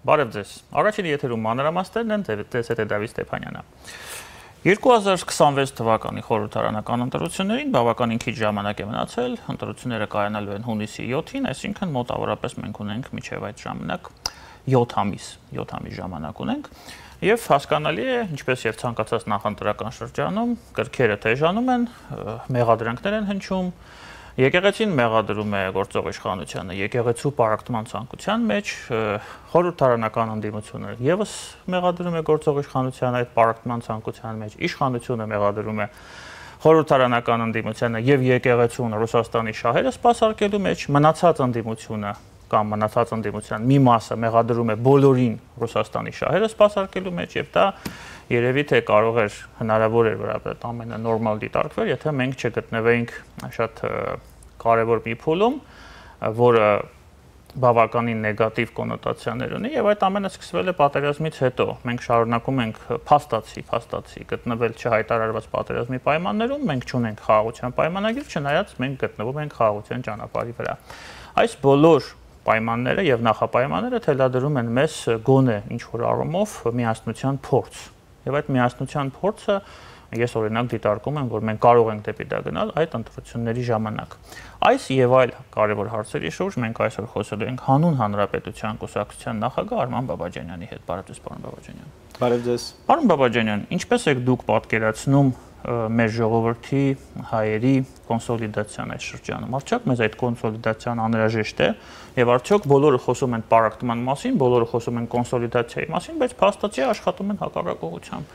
Բարև ձեզ։ Առաջին եթերում մանրամասներն են, ձեզ հետ է Դավիթ Ստեփանյանը։ 2026 թվականի խորհրդարանական ընտրություններին բավականին քիչ ժամանակ է մնացել, ընտրությունները կայանալու են հունիսի 7-ին, այսինքն մոտավորապես մենք ունենք մինչև այդ ժամանակ 7 ամիս ժամանակ ունենք, եւ հասկանալի է, ինչպես եւ ցանկացած նախընտրական շրջանում, կրքերը թեժանում են, մեղադրանքներ են հնչում, եկեղեցին մեղադրում է գործող իշխանությանը եկեղեցու պարակտման ցանկության մեջ, խորհրդարանական ընդդիմությունը եւս մեղադրում է գործող իշխանությանը այդ պարակտման ցանկության մեջ, իշխանությունը մեղադրում է խորհրդարանական ընդդիմությանը եւ եկեղեցուն Ռուսաստանի շահերը սպասարկելու մեջ, մնացած ընդդիմությունը կամ մնացած ընդդիմության մի մասը մեղադրում է բոլորին Ռուսաստանի շահերը սպասարկելու մեջ եւ դա երևի թե կարող էր հնարավոր էր վերաբերել ամենը նորմալ դիտարկվել, եթե մենք չգտնվեինք շատ կարևոր մի փուլում, որը բավականին նեգատիվ կոնոտացիաներ ունի եւ այդ ամենը սկսվել է պատերազմից հետո։ Մենք շարունակում ենք փաստացի գտնվել չհայտարարված պատերազմի պայմաններում, մենք չունենք խաղաղության պայմանագիր, չնայած մենք գտնվում ենք խաղաղության ճանապարհի վրա։ Այս բոլոր պայմանները եւ նախապայմանները թելադրում են մեզ գոնե ինչ որ առումով միասնության փորձ։ Եվ այդ միասնության փորձը ես օրինակ դիտարկում եմ, որ մենք կարող ենք դեպի դա գնալ այդ ընտրությունների ժամանակ։ Այս եւ այլ կարևոր հարցերի շուրջ մենք այսօր խոսելու ենք հանուն հանրապետության կուսակցության նախագահ Արման Բաբաջանյանի հետ։ Բարև ձեզ, պարոն Բաբաջանյան։ Բարև ձեզ։ Պարոն Բաբաջանյան, ինչպես եք դուք պատկերացնում մեր ժողովրդի հայերի կոնսոլիդացիան այս շրջանում։ Արդյոք մեզ այդ կոնսոլիդացիան անհրաժեշտ է եւ արդյոք բոլորը խոսում են պարակտման մասին, բոլորը խոսում են կոնսոլիդացիայի մասին, բայց փաստացի աշխատում են հակառակ ուղղությամբ։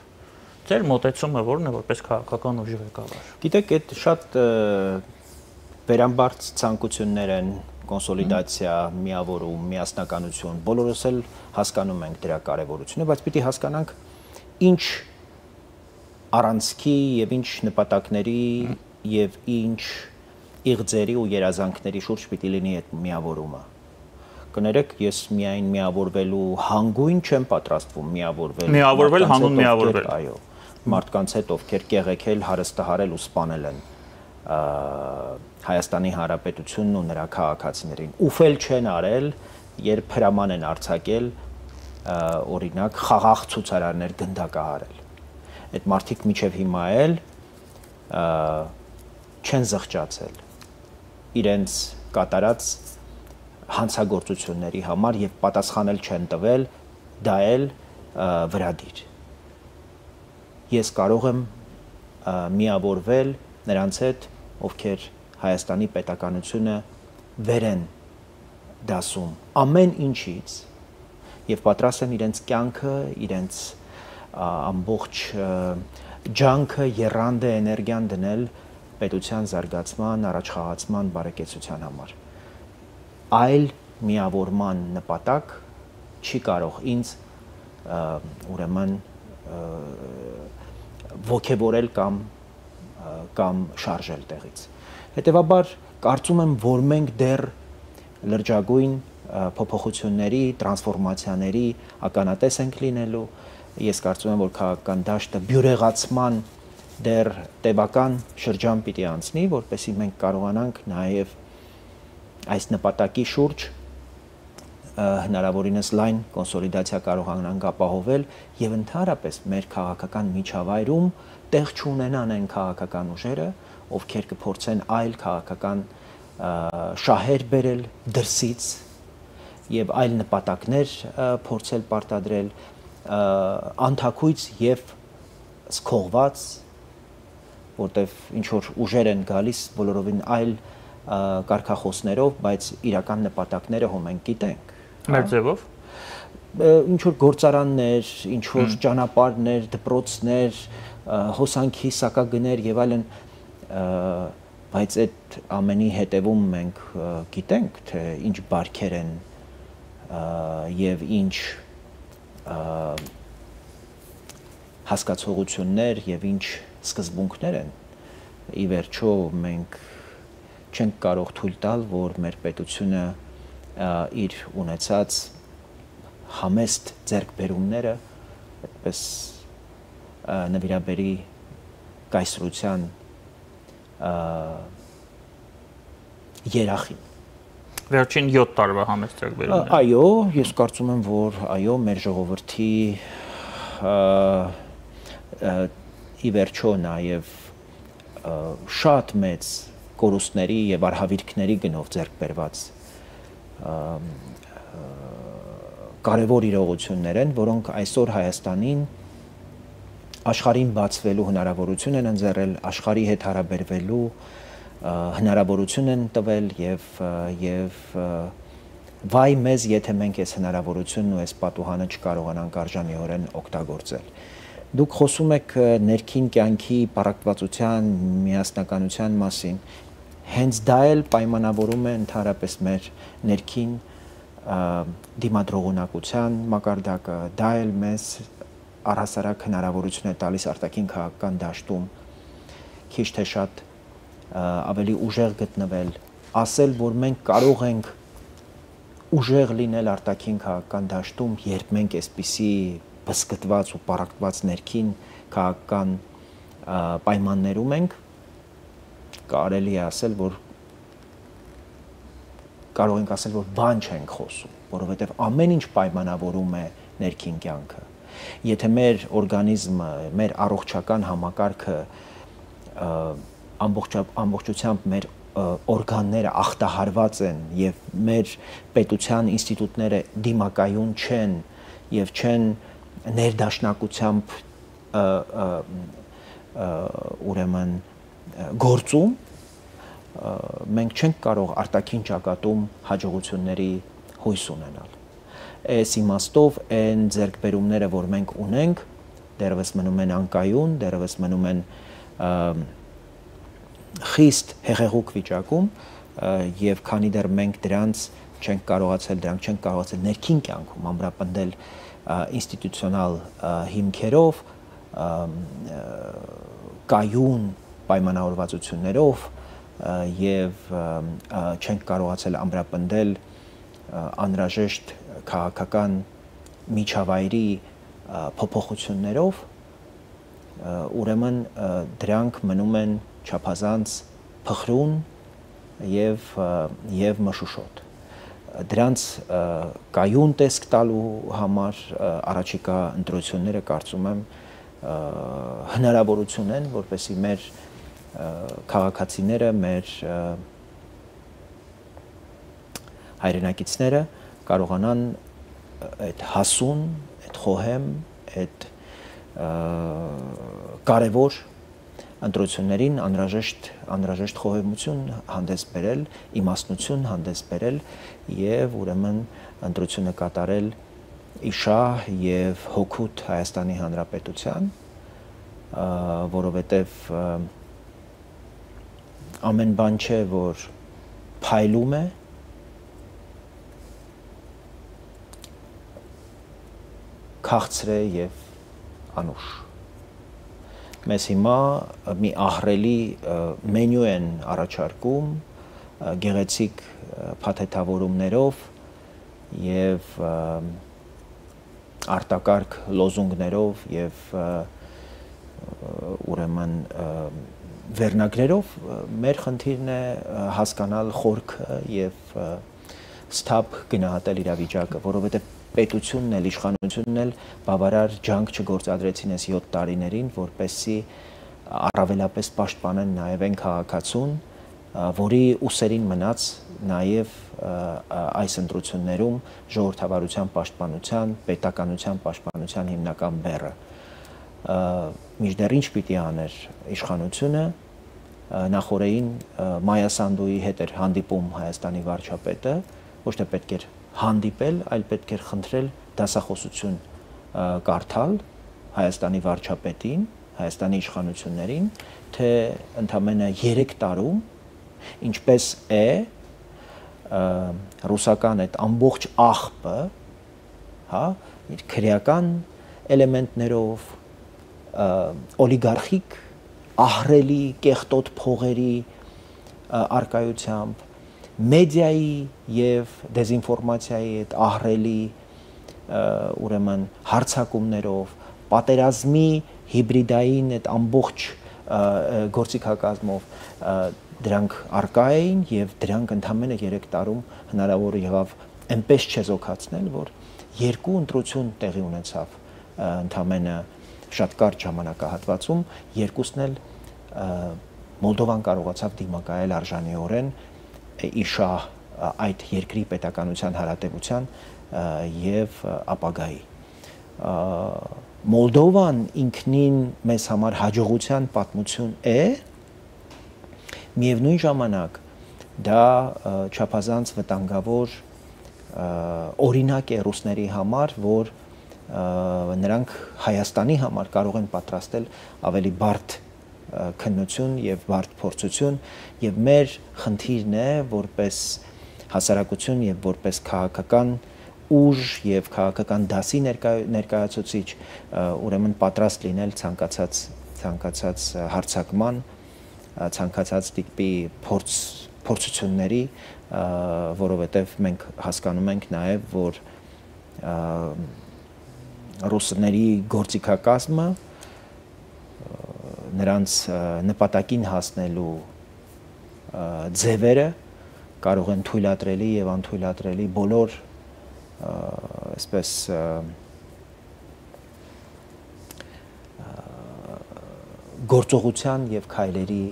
Ձեր մոտեցումը որն է որպես քաղաքական ուժի ղեկավար։ Գիտեք, այդ շատ վերամբարձ ցանկություններ են, կոնսոլիդացիա, միավորում, միասնականություն, բոլորս էլ հասկանում ենք դրա կարևորությունը, բայց պիտի հասկանանք ինչ առանցքի եւ ինչ նպատակների եւ ինչ իղձերի ու երազանքների շուրջ պիտի լինի այդ միավորումը։ Կներեք, ես միայն միավորվելու հանգույն չեմ պատրաստվում միավորվել հանուն միավորվել։ Այո, մարդկանց հետ ովքեր կեղեքել, հարստահարել ու սպանել են Հայաստանի Հանրապետությունն ու նրա քաղաքացիներին։ Ուֆել չեն արել, երբ հրաման են արձակել օրինակ խաղաղ ցուցարարներ գնդակահարել։ Այդ մարդիկ միջև հիմա էլ չեն զղջացել իրենց կատարած հանցագործությունների համար եւ պատասխանել չեն տվել, դա էլ վրադիր։ Ես կարող եմ միավորվել նրանց հետ, ովքեր Հայաստանի պետականությունը վեր են դասում ամեն ինչից եւ պատրաստ են իրենց կյանքը, իրենց ամբողջ ջանքը, եռանդը, էներգիան դնել պետության զարգացման, առաջխաղացման, բարեկեցության համար։ Այլ միավորման նպատակ չի կարող ինձ ուրեմն ոգևորել կամ շարժել տեղից։ Հետևաբար կարծում եմ, որ մենք դեռ լրջագույն փոփոխությունների, տրանսֆորմացիաների ականատես ենք լինելու։ Ես կարծում եմ, որ քաղաքական դաշտը բյուրեղացման դեռ տևական շրջան պիտի անցնի, որպեսզի մենք կարողանանք նաև այս նպատակի շուրջ հնարավորինս լայն կոնսոլիդացիա կարողանանք ապահովել եւ ընդհանրապես մեր քաղաքական միջավայրում տեղ չունենան այն քաղաքական ուժերը, ովքեր կփորձեն այլ քաղաքական շահեր բերել դրսից եւ այլ նպատակներ փորձել պարտադրել անթակույց եւ սքողված, որտեվ ինչ որ ուժեր են գալիս բոլորովին այլ կարգախոսներով, բայց իրական նպատակները հո մենք գիտենք։ Մեր ձևով ինչ որ գործարաններ, ինչ որ ճանապարհներ, դպրոցներ, հոսանքի սակագներ եւ այլն, բայց այդ ամենի հետևում մենք գիտենք, թե ինչ բարքեր են եւ ինչ հասկացողություններ եւ ինչ սկզբունքներ են։ Ի վերջո մենք չենք կարող թույլ տալ, որ մեր պետությունը իր ունեցած համեստ ձեռքբերումները այդպես նվիրաբերի կայսրության երախին։ Վերջին 7 տարվա համեստ ձեռքբերումներ։ Այո, ես կարծում եմ, որ այո, մեր ժողովրդի ի վերջո նաև շատ մեծ կորուստների եւ արհավիրքների գնով ձեռք բերված կարևոր իրողություններ են, որոնք այսօր Հայաստանին աշխարհին բացվելու հնարավորություն են ընձեռել, աշխարհի հետ հարաբերվելու հնարավորություն են տվել եւ վայ մեզ, եթե մենք այս հնարավորությունն ու այս պատուհանը չկարողանանք արժանիորեն օգտագործել։ Դուք խոսում եք ներքին կյանքի պարակտվածության, միասնականության մասին։ Հենց դա էլ պայմանավորում է ընդհանրապես մեր ներքին դիմադրողունակության մակարդակը, դա էլ մեզ առհասարակ հնարավորություն է տալիս արտաքին քաղաքական դաշտում քիչ թե շատ ավելի ուժեղ գտնվել, ասել, որ մենք կարող ենք ուժեղ լինել արտաքին քաղաքական դաշտում, երբ մենք այսպիսի բսկտված ու պարակտված ներքին քաղաքական պայմաններում ենք, կարելի է ասել, որ կարող ենք ասել, որ բան չենք խոսում, որովհետև ամեն ինչ պայմանավորում է ներքին կյանքը։ Եթե մեր օրգանիզմը, մեր առողջական համակարգը ամբողջությամբ մեր օրգանները ախտահարված են եւ մեր պետության ինստիտուտները դիմակայուն չեն եւ չեն ներդաշնակությամբ ուրեմն գործում, մենք չենք կարող արտաքին ճակատում հաջողությունների հույս ունենալ։ Այս իմաստով այն ձեռքբերումները, որ մենք ունենք, դեռևս մնում են անկայուն, դեռևս մնում են խիստ հեղեղուկ վիճակում եւ քանի դեռ մենք դրանք չենք կարողացել ներքին կյանքում ամրապնդել ինստիտուցիոնալ հիմքերով, կայուն պայմանավորվածություններով եւ չենք կարողացել ամրապնդել անհրաժեշտ քաղաքական միջավայրի փոփոխություններով, ուրեմն դրանք մնում են չափազանց փխրուն եւ մշուշոտ։ Դրանց կայուն տեսք տալու համար առաջիկա ընտրությունները կարծում եմ հնարավորություն են, որպեսզի մեր քաղաքացիները, մեր հայրենակիցները կարողանան այդ հասուն, այդ խոհեմ, այդ կարևոր ընտրություններին անհրաժեշտ խոհեմություն հանդես բերել, իմաստնություն հանդես բերել եւ ուրեմն ընտրությունը կատարել իշահ եւ հոգուտ Հայաստանի Հանրապետության, որովհետեւ ամեն բան չէ, որ փայլում է, քաղցր է եւ անուշ։ Մեզ հիմա մի ահռելի մենյու են առաջարկում գեղեցիկ փաթեթավորումներով եւ արտակարգ լոզունգներով եւ ուրեմն վերնագրերով մեր խնդիրն է հասկանալ խորքը եւ սթափ գնահատել իրավիճակը, որովհետեւ պետությունն էլ, իշխանությունն էլ բավարար ջանք չգործադրեցին այս 7 տարիներին, որպեսզի առավելապես պաշտպանեն նաև այն քաղաքացուն, որի ուսերին մնաց նաև այս ընտրություններում ժողովրդավարության պաշտպանության, պետականության պաշտպանության հիմնական բեռը։ Մինչդեռ ինչ պիտի աներ իշխանությունը, նախորդին Մայա Սանդուի հետ էր հանդիպում Հայաստանի վարչապետը, ոչ թե պետք էր հանդիպել, այլ պետք էր խնդրել դասախոսություն կարդալ Հայաստանի վարչապետին, Հայաստանի իշխանություններին, թե ընդամենը 3 տարում ինչպես է ռուսական այդ ամբողջ աղբը, հա, իր քրեական էլեմենտներով, օլիգարխիկ ահռելի կեղտոտ փողերի արկայությամբ, մեդիայի եւ դեզինֆորմացիայի այդ ահռելի ուրեմն հարցակումներով, պատերազմի հիբրիդային այդ ամբողջ գործիքակազմով դրանք արկա էին եւ դրանք ընդամենը 3 տարում հնարավոր եղավ այնպես չեզոքացնել, որ երկու ընտրություն տեղի ունեցավ ընդամենը շատ կարճ ժամանակահատվածում, երկուսն էլ Մոլդովան կարողացավ դիմակայել արժանիորեն իշահ այդ երկրի պետականության հարատևության եւ ապագայի։ Մոլդովան ինքնին մեզ համար հաջողության պատմություն է, միևնույն ժամանակ դա չափազանց վտանգավոր օրինակ է ռուսների համար, որ նրանք Հայաստանի համար կարող են պատրաստել ավելի բարդ քննություն եւ բարդ փորձություն եւ մեր խնդիրն է որպես հասարակություն եւ որպես քաղաքական ուժ եւ քաղաքական դասի ներկայացուցիչ ուրեմն պատրաստ լինել ցանկացած հարձակման ցանկացած տիպի փորձությունների որովհետեւ մենք հասկանում ենք նաեւ որ ռուսների գործիքակազմը նրանց նպատակին հասնելու ձևերը կարող են թույլատրելի եւ անթույլատրելի բոլոր այսպես գործողության եւ քայլերի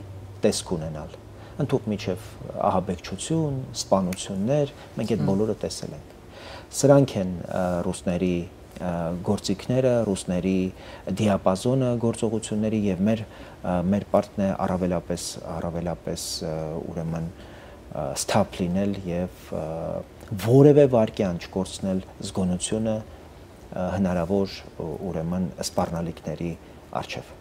տեսք ունենալ ընդհանուր միջև ահաբեկչություն, սպանություններ, մենք այդ բոլորը տեսել ենք։ Սրանք են ռուսների գործիքները, ռուսների դիապազոնը գործողությունների եւ մեր պարտքն է առավելապես ուրեմն ստապ լինել եւ որևէ վարքյան չկորցնել զգոնությունը հնարավոր ուրեմն սպառնալիքների առջև։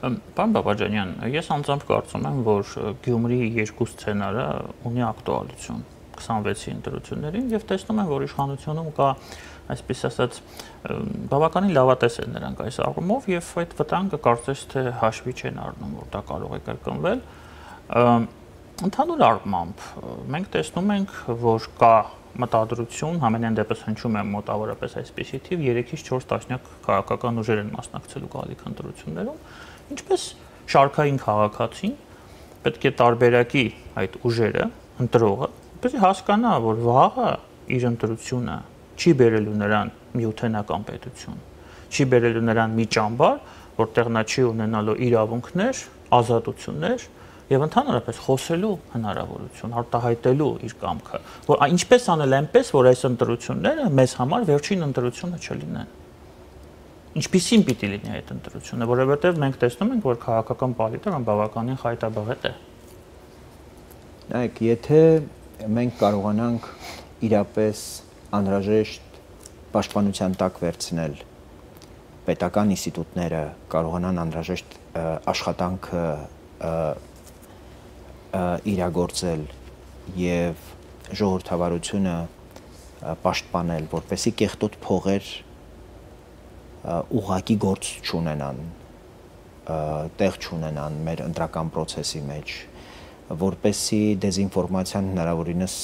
Պարոն Բաբաջանյան, ես անձամբ կարծում եմ, որ Գյումրիի երկու սցենարը ունի ակտուալություն 26-ի ընտրություններին եւ տեսնում եմ, որ իշխանությունում կա այսպես ասած բավականին լավատես են նրանք այս առումով եւ այդ վտանգը կարծես թե հաշվի չեն առնում, որ դա կարող է կրկնվել։ Ընդհանուր առմամբ մենք տեսնում ենք, որ կա մտադրություն, համենայն դեպս հնչում է մոտավորապես այսպիսի թիվ 3-ից 4 տասնյակ քաղաքական ուժեր են մասնակցելու գալիք ընտրություններում, ինչպես շարքային քաղաքացին պետք է տարբերակի այդ ուժերը, ընտրողը, որպեսզի հասկանա, որ վաղը իր ընտրությունը չի բերելու նրան միութենական պետություն, չի բերելու նրան մի ճամբար, որտեղ նա չի ունենալու իրավունքներ, ազատություններ եւ ընդհանրապես խոսելու հնարավորություն, արտահայտելու իր կամքը, որ ինչպես անել այնպես, որ այս ընտրությունները մեզ համար վերջին ընտրությունը չլինեն։ Ինչպիսին պիտի լինի այդ ընտրությունը, որովհետեւ մենք տեսնում ենք, որ քաղաքական պալիտրը բավականին խայտաբղետ է։ Նայեք, եթե մենք կարողանանք իրապես անհրաժեշտ պաշտպանության տակ վերցնել պետական ինստիտուտները, կարողանան անհրաժեշտ աշխատանքը իրագործել եւ ժողովրդավարությունը պաշտպանել, որպեսզի կեղտոտ փողեր ուղղակի գործ չունենան, տեղ չունենան մեր ընտրական process-ի մեջ, որպեսզի դեզինֆորմացիան հնարավորինս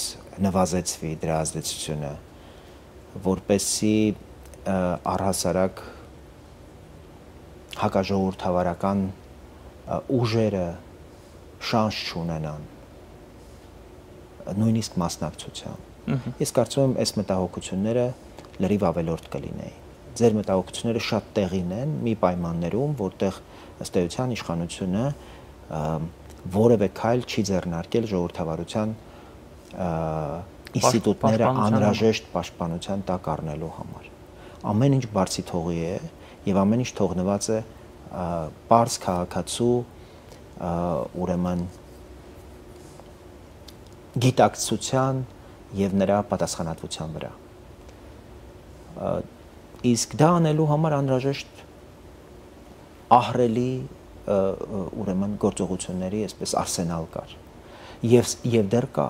նվազեցվի դրա ազդեցությունը, որպեսզի առհասարակ հակաժողովրդավարական ուժերը շանս չունենան նույնիսկ մասնակցության։ Ես կարծում եմ, այս մտահոգությունները լրիվ ավելորդ կլինեին։ Ձեր մտահոգությունները շատ տեղին են մի պայմաններում, որտեղ ըստ էության իշխանությունը որևէ քայլ չի ձեռնարկել ժողովրդավարության ինստիտուտները անհրաժեշտ պաշտպանության տակ առնելու համար։ Ամեն ինչ բարձի թողի է եւ ամեն ինչ թողնված է պարզ քաղաքացու ուրեմն գիտակցության եւ նրա պատասխանատվության վրա։ Իսկ դա անելու համար անհրաժեշտ ահռելի ուրեմն գործողությունների այսպես արսենալ կար եւ դեռ կա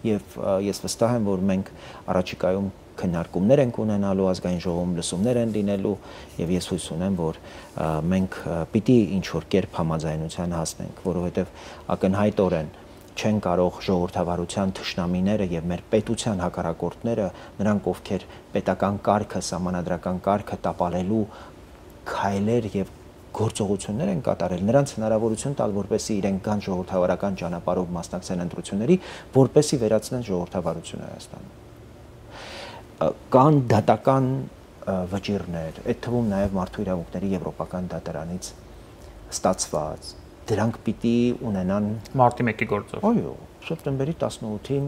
եւ ես վստահ եմ որ մենք առաջիկայում քննարկումներ ենք ունենալու ազգային ժողովում լսումներ են լինելու եւ ես հույս ունեմ որ մենք պիտի ինչ որ կերպ համաձայնության հասնենք որովհետեւ ակնհայտորեն չեն կարող ժողովրդավարության թշնամիները եւ մեր պետության հակառակորդները նրանք ովքեր պետական կարգը, սահմանադրական կարգը տապալելու քայլեր եւ գործողություններ են կատարել, նրանց հնարավորություն տալ, որպեսզի իրենք գան ժողովրդավարական ճանապարհով մասնակցեն ընտրությունների, որպեսզի վերացնեն ժողովրդավարությունը Հայաստանում։ Կան դատական վճիռներ, այդ թվում նաև մարդու իրավունքների եվրոպական դատարանից ստացված, դրանք պիտի ունենան մարտի 1-ի գործով։ Այո, սեպտեմբերի 18-ին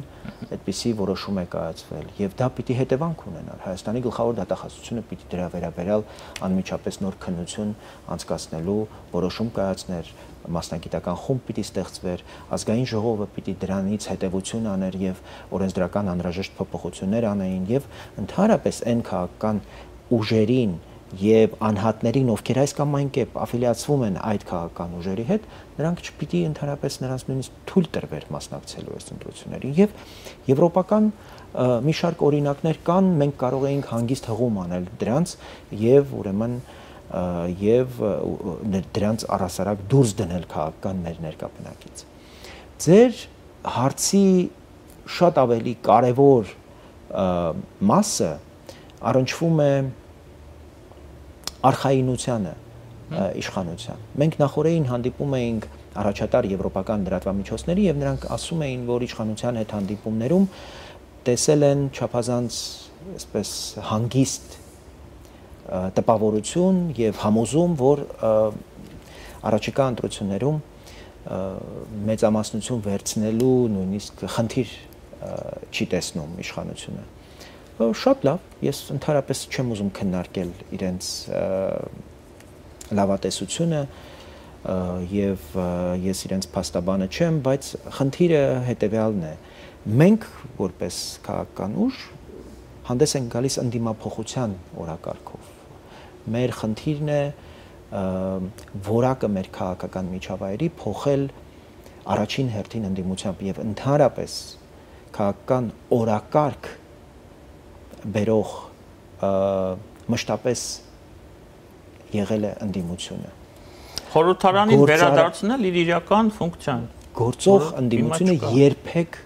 այդպիսի որոշում է կայացվել եւ դա պիտի հետևանք ունենար։ Հայաստանի գլխավոր դատախազությունը պիտի դրա վերաբերյալ անմիջապես նոր քննություն անցկացնելու որոշում կայացներ, մասնագիտական խումբ պիտի ստեղծվեր, ազգային ժողովը պիտի դրանից հետևություն աներ եւ օրենսդրական անհրաժեշտ փոփոխություններ անեին եւ ընդհանրապես այն քաղաքական ուժերին եւ անհատներին, ովքեր այս կամ այն կերպ աֆիլիացվում են այդ քաղաքական ուժերի հետ, նրանք չպիտի ընդհանրապես նրանց նույնիսկ թույլ տրվեր մասնակցելու այս ընտրություններին եւ եվրոպական մի շարք օրինակներ կան, մենք կարող էինք հանգիստ հղում անել դրանց եւ ուրեմն եւ դրանց առհասարակ դուրս դնել քաղաքական մեր ներկա բնակից։ Ձեր հարցի շատ ավելի կարևոր մասը առնչվում է արխայինությանը իշխանության։ Մենք նախորդին հանդիպում էինք առաջատար եվրոպական լրատվամիջոցների եւ նրանք ասում էին, որ իշխանության հետ հանդիպումներում տեսել են չափազանց այսպես հանգիստ տպավորություն եւ համոզում, որ առաջիկա ընտրություններում մեծամասնություն վերցնելու նույնիսկ խնդիր չի տեսնում իշխանությունը։ Շատ լավ, ես ընդհանրապես չեմ ուզում քննարկել իրենց լավատեսությունը եւ ես իրենց փաստաբանը չեմ, բայց խնդիրը հետեւյալն է. մենք որպես քաղաքական ուժ հանդես ենք գալիս ընդդիմափոխության օրակարգով։ Մեր խնդիրն է որակը մեր քաղաքական միջավայրի փոխել առաջին հերթին ընդդիմությամբ եւ ընդհանրապես քաղաքական օրակարգ բերող մշտապես եղել է ընդդիմությունը։ Խորհրդարանին վերադարձնել իր իրական ֆունկցիան։ Գործող ընդդիմությունը երբեք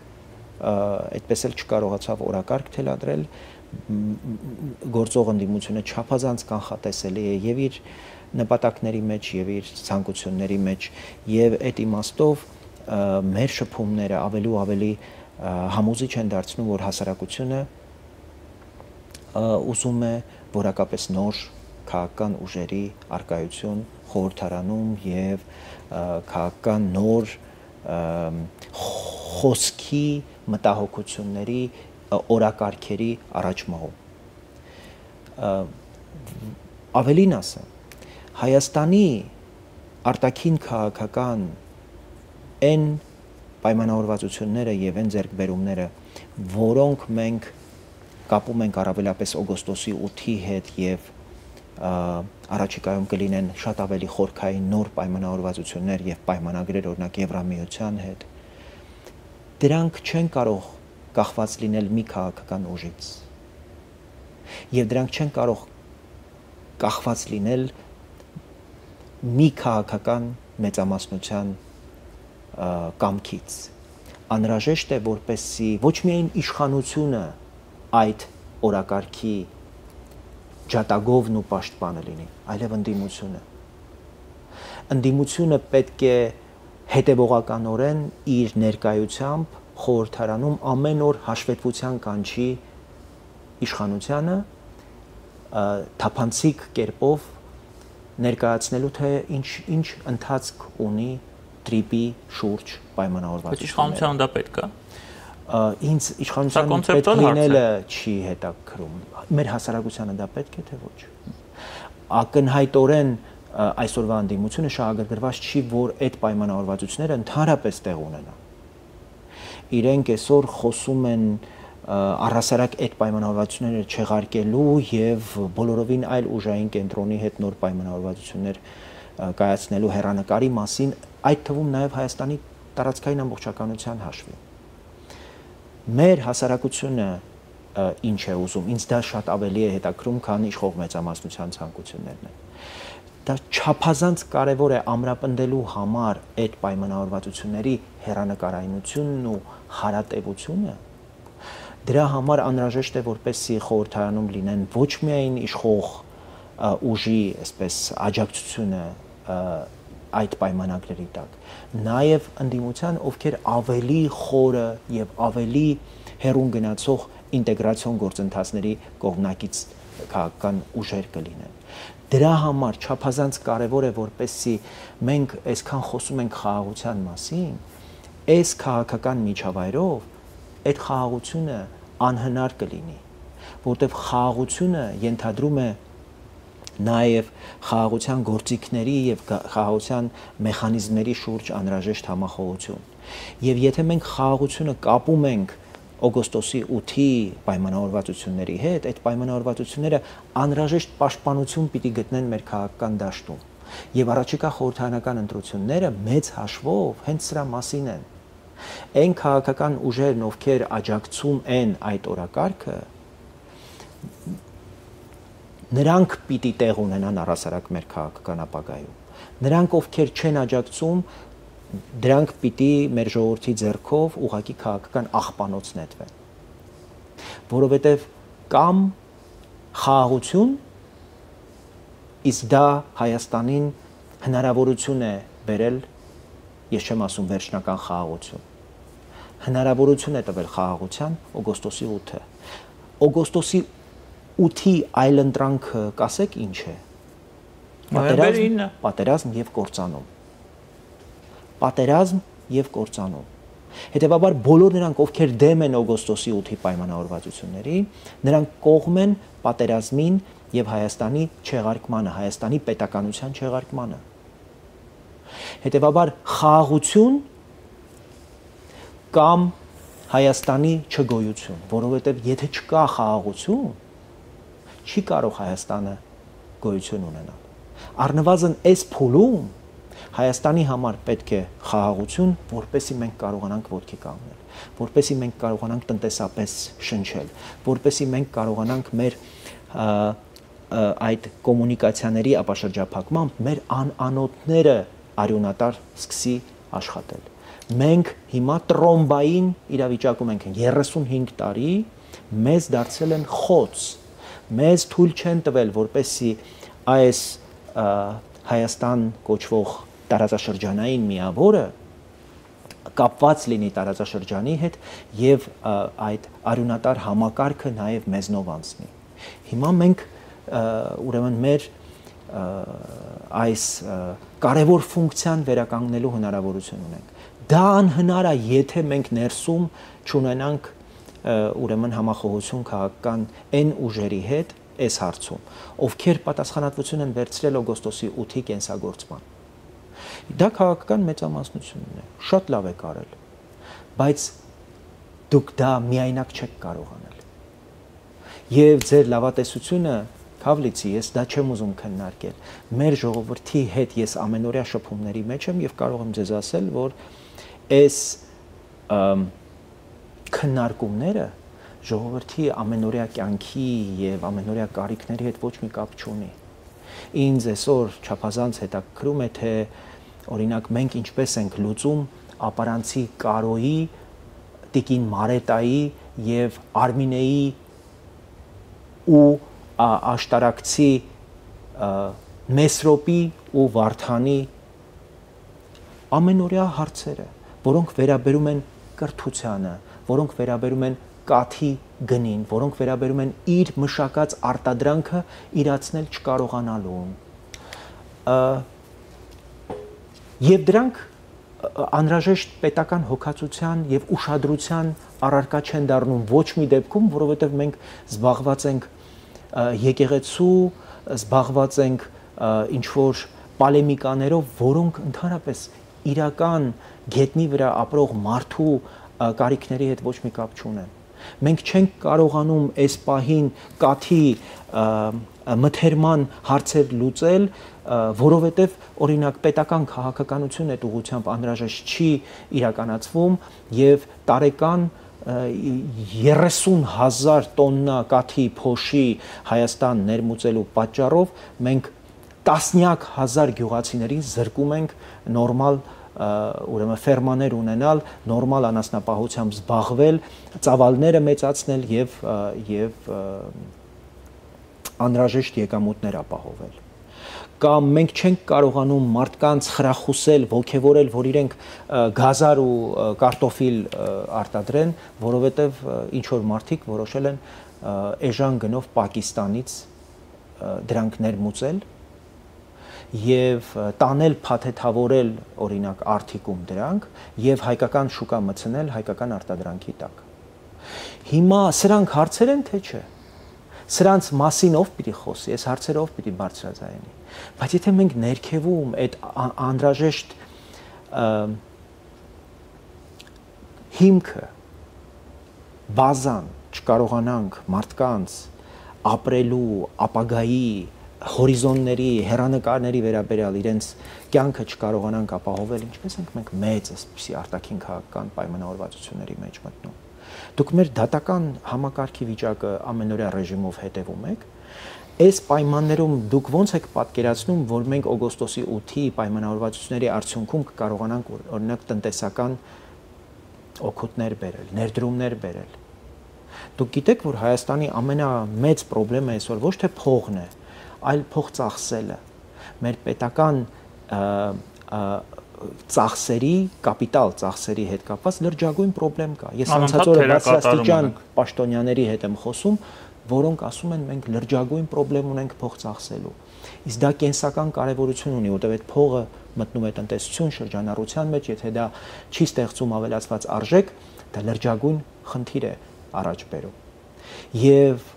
այդպես էլ չկարողացավ օրակարգ թելադրել, գործող ընդդիմությունը չափազանց կանխատեսելի է եւ իր նպատակների մեջ եւ իր ցանկությունների մեջ եւ այդ իմաստով մեր շփումները ավելի ու ավելի համոզիչ են դարձնում, որ հասարակությունը ուզում է որակապես նոր քաղաքական ուժերի արկայություն խորհրդարանում եւ քաղաքական նոր խոսքի մտահոգությունների օրակարգերի առաջ մղում։ Ավելին ասեմ, Հայաստանի արտաքին քաղաքական այն պայմանավորվածությունները եւ այն ձեռքբերումները, որոնք մենք կապում ենք առավելապես օգոստոսի 8-ի հետ եւ առաջիկայում կլինեն շատ ավելի խորքային նոր պայմանավորվածություններ եւ պայմանագրեր օրինակ Եվրամիության հետ, դրանք չեն կարող կախված լինել մի քաղաքական ուժից եւ դրանք չեն կարող կախված լինել մի քաղաքական մեծամասնության կամքից։ Անհրաժեշտ է, որպեսզի ոչ միայն իշխանությունը այդ օրակարգի ջատագովն ու պաշտպանը լինի, այլև ընդդիմությունը։ Ընդդիմությունը պետք է հետևողականորեն իր ներկայությամբ խորհրդարանում ամեն օր հաշվետվության կանչի իշխանությանը թափանցիկ կերպով ներկայացնելու թե ինչ ընթացք ունի տրիպի շուրջ պայմանավորվածությունները։ Բայց իշխանության դա պետք է։ Ինձ իշխանության պետք լինելը չի հետաքրում։ Մեր հասարակությանը դա պետք է թե ոչ։ Ակնհայտորեն այսօրվա ընդդիմությունը շահագրգռված չի, որ այդ պայմանավորվածությունները ընդհանրապես տեղ ունենան։ Իրենք այսօր խոսում են առհասարակ այդ պայմանավորվածությունները չեղարկելու եւ բոլորովին այլ ուժային կենտրոնի հետ նոր պայմանավորվածություններ կայացնելու հերանեկարի մասին, այդ թվում նաեւ Հայաստանի տարածքային ամբողջականության հաշվին։ Մեր հասարակությունը ինչ է ուզում, ինձ դա շատ ավելի է հետաքրում, քան իշխող մեծամասնության ցանկություններն են։ Դա չափազանց կարևոր է ամրապնդելու համար այդ պայմանավորվածությունների հերանեկարայնությունն ու հարատևությունը։ Դրա համար անհրաժեշտ է, որպեսզի խորհրդարանում լինեն ոչ միայն իշխող ուժի այսպես աջակցությունը այդ պայմանագրերի տակ, նաև ընդդիմության, ովքեր ավելի խորը եւ ավելի հեռուն գնացող ինտեգրացիոն գործընթացների կողմնակից քաղաքական ուժեր կլինեն։ Դրա համար չափազանց կարևոր է, որպեսզի մենք այսքան խոսում ենք խաղաղության մասին, այս քաղաքական միջավայրով այդ խաղաղությունը անհնար կլինի, որտեղ խաղաղությունը ենթադրում է նաև խաղաղության գործիքների եւ խաղաղության մեխանիզմների շուրջ անհրաժեշտ համախոհություն։ Եվ եթե մենք խաղաղությունը կապում ենք օգոստոսի 8-ի պայմանավորվածությունների հետ, այդ պայմանավորվածությունները անհրաժեշտ պաշտպանություն պիտի գտնեն մեր քաղաքական դաշտում։ Եվ առաջիկա խորհրդարանական ընտրությունները մեծ հաշվով հենց սրա մասին են։ Այն քաղաքական ուժերն, ովքեր աջակցում են այդ օրակարգը, նրանք պիտի տեղ ունենան առհասարակ մեր քաղաքական ապագայում։ Նրանք, ովքեր չեն աջակցում, դրանք պիտի մեր ժողովրդի ձեռքով ուղղակի քաղաքական աղբանոց նետվեն։ Որովհետև կամ խաղաղություն, իսկ դա Հայաստանին հնարավորություն է բերել, ես չեմ ասում վերջնական խաղաղություն, հնարավորություն է տվել խաղաղության օգոստոսի 8-ը։ Օգոստոսի 8-ի այլընտրանքը կասեք ինչ է։ Պատերազմ եւ կործանում։ Պատերազմ եւ կործանում։ Հետևաբար բոլոր նրանք, ովքեր դեմ են օգոստոսի 8-ի պայմանավորվածությունների, նրանք կողմ են պատերազմին եւ Հայաստանի չեղարկմանը, Հայաստանի պետականության չեղարկմանը։ Հետևաբար խաղաղություն կամ Հայաստանի չգոյություն, որովհետեւ եթե չկա խաղաղություն, չի կարող Հայաստանը գոյություն ունենալ։ Առնվազն այս փուլում Հայաստանի համար պետք է խաղաղություն, որպեսզի մենք կարողանանք ոտքի կանգնել, որպեսզի մենք կարողանանք տնտեսապես շնչել, որպեսզի մենք կարողանանք մեր այդ կոմունիկացիաների ապաշրջափակմամբ մեր անանոթները արյունատար սկսի աշխատել։ Մենք հիմա տրոմբային իրավիճակում ենք 35 տարի, մեզ դարձել են խոց, մեզ թույլ չեն տվել, որպեսզի այս Հայաստան կոչվող տարածաշրջանային միավորը կապված լինի տարածաշրջանի հետ եւ այդ արյունատար համակարգը նաեւ մեզնով անցնի։ Հիմա մենք ուրեմն մեր այս կարևոր ֆունկցիան վերականգնելու հնարավորություն ունենք։ Դա անհնար է, եթե մենք ներսում չունենանք ուրեմն համախոհություն քաղաքական այն ուժերի հետ այս հարցում, ովքեր պատասխանատվություն են վերցրել օգոստոսի 8-ի կենսագործման։ Դա քաղաքական մեծամասնությունն է, շատ լավ է կարել, բայց դուք դա միայնակ չեք կարող անել։ Եվ ձեր լավատեսությունը, Քավլիցի, ես դա չեմ ուզում քննարկել։ Մեր ժողովրդի հետ ես ամենօրյա շփումների մեջ եմ եւ կարող եմ ձեզ ասել, որ այս քննարկումները ժողովրդի ամենօրյա կյանքի եւ ամենօրյա կարիքների հետ ոչ մի կապ չունի։ Ինձ այսօր չափազանց հետաքրում է, թե օրինակ մենք ինչպես ենք լուծում ապարանցի Կարոյի, Տիկին Մարետայի եւ Արմինեի ու աշտարակցի Մեսրոպի ու Վարդանի ամենօրյա հարցերը, որոնք վերաբերում են կրթությանը, որոնք վերաբերում են կաթի գնին, որոնք վերաբերում են իր մշակած արտադրանքը իրացնել չկարողանալուն։ Եվ դրանք անհրաժեշտ պետական հոգացության եւ ուշադրության առարկա չեն դառնում ոչ մի դեպքում, որովհետեւ մենք զբաղված ենք եկեղեցու, զբաղված ենք ինչ որ պոլեմիկաներով, որոնք ընդհանրապես իրական գետնի վրա ապրող մարդու կարիքների հետ ոչ մի կապ չունեն։ Մենք չենք կարողանում այս պահին կաթի մթերման հարցեր լուծել, որովհետև օրինակ պետական քաղաքականություն այդ ուղղությամբ անհրաժեշտ չի իրականացվում եւ տարեկան 30,000 տոննա կաթի փոշի Հայաստան ներմուծելու պատճառով մենք տասնյակ հազար գյուղացիներին զրկում ենք նորմալ ուրեմն ֆերմաներ ունենալ, նորմալ անասնապահությամբ զբաղվել, ծավալները մեծացնել եւ անհրաժեշտ եկամուտներ ապահովել։ կամ մենք չենք կարողանում մարդկանց խրախուսել, ոգևորել, որ իրենք գազար ու կարտոֆիլ արտադրեն, որովհետև ինչ որ մարդիկ որոշել են էժան գնով Պակիստանից դրանք ներմուծել եւ տանել փաթեթավորել օրինակ Արթիկում դրանք եւ հայկական շուկա մտցնել հայկական արտադրանքի տակ։ Հիմա սրանք հարցեր են թե չէ։ Սրանց մասին ով պիտի խոսի, այս հարցերը ով պիտի բարձրաձայնի։ Բայց եթե մենք ներքևում այդ անհրաժեշտ հիմքը բազան չկարողանանք մարդկանց ապրելու ապագայի հորիզոնների, հեռանկարների վերաբերյալ իրենց կյանքը չկարողանանք ապահովել, ինչպես ենք մենք մեծ այսպիսի արտաքին քաղաքական պայմանավորվածությունների մեջ մտնում։ Դուք մեր դատական համակարգի վիճակը ամենօրյա ռեժիմով հետևում եք, այս պայմաններում դուք ոնց եք պատկերացնում, որ մենք օգոստոսի 8-ի պայմանավորվածությունների արդյունքում կկարողանանք օրինակ տնտեսական օգուտներ բերել, ներդրումներ բերել։ Դուք գիտեք, որ Հայաստանի ամենամեծ խնդիրը այսօր ոչ թե փողն է, այլ փող ծախսելը։ Մեր պետական ծախսերի, կապիտալ ծախսերի հետ կապված լրջագույն խնդրեմ կա։ Ես անցած օրը բարձրաստիճան պաշտոնյաների հետ եմ խոսում, որոնք ասում են մենք լրջագույն խնդրեմ ունենք փող ծախսելու։ Իսկ դա կենսական կարևորություն ունի, որտեղ այդ փողը մտնում է տնտեսություն, շրջանառության մեջ, եթե դա չի ստեղծում ավելացված արժեք, դա լրջագույն խնդիր է առաջ բերում։ Եվ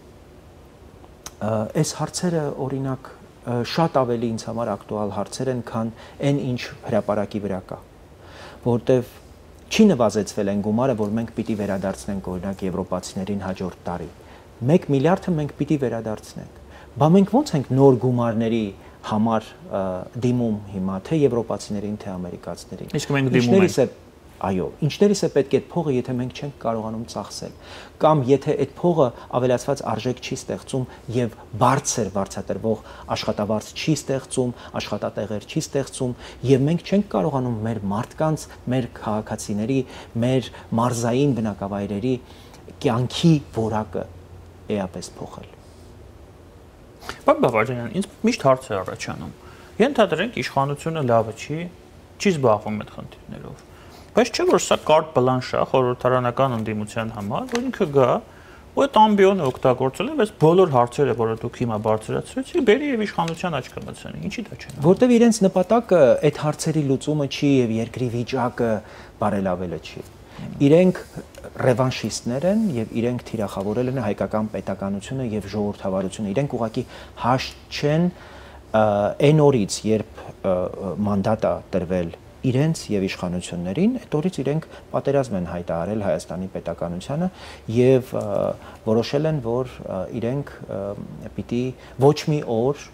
այս հարցերը օրինակ շատ ավելի ինձ համար ակտուալ հարցեր են, քան այն ինչ հրապարակի վրա կա, որտեվ չի նվազեցվել այն գումարը, որ մենք պիտի վերադարձնենք օրինակ եվրոպացիներին հաջորդ տարի։ 1 միլիարդը մենք պիտի վերադարձնենք։ Բա մենք ո՞նց ենք նոր գումարների համար դիմում հիմա, թե եվրոպացիներին, թե ամերիկացիներին։ Իսկ մենք դիմում ենք։ Այո, ինչներիս է պետք է այդ փողը, եթե մենք չենք կարողանում ծախսել, կամ եթե այդ փողը ավելացված արժեք չի ստեղծում եւ բարձր վարձատրվող աշխատավարձ չի ստեղծում, աշխատատեղեր չի ստեղծում, եւ մենք չենք կարողանում մեր մարդկանց, մեր քաղաքացիների, մեր մարզային բնակավայրերի կյանքի որակը էապես փոխել։ Բայց Բավարժանյան, ինձ միշտ հարց է առաջանում։ Ենթադրենք իշխանությունը լավը չի զբաղվում այդ խնդիրներով։ Բայց չէ՞ որ սա կարտ բլանշ է խորհրդարանական ընդդիմության համար, որ ինքը գա ու այդ ամբիոնը օգտագործել է, բայց բոլոր հարցերը, որը դուք հիմա բարձրացրեցիք, բերի եւ իշխանության աչքը մտցնի։ Ինչի դա չէ։ Որտեւ իրենց նպատակը այդ հարցերի լուծումը չի եւ երկրի վիճակը բարելավելը չի։ Իրենք ռևանշիստներ են եւ իրենք թիրախավորել են հայկական պետականությունը եւ ժողովրդավարությունը։ Իրենք ուղղակի հաշտ չեն այն օրից, երբ մանդատը տրվել իրենց եւ իշխանություններին, այդ օրից իրենք պատերազմ են հայտարարել Հայաստանի պետականությանը եւ որոշել են, որ իրենք պիտի ոչ մի օր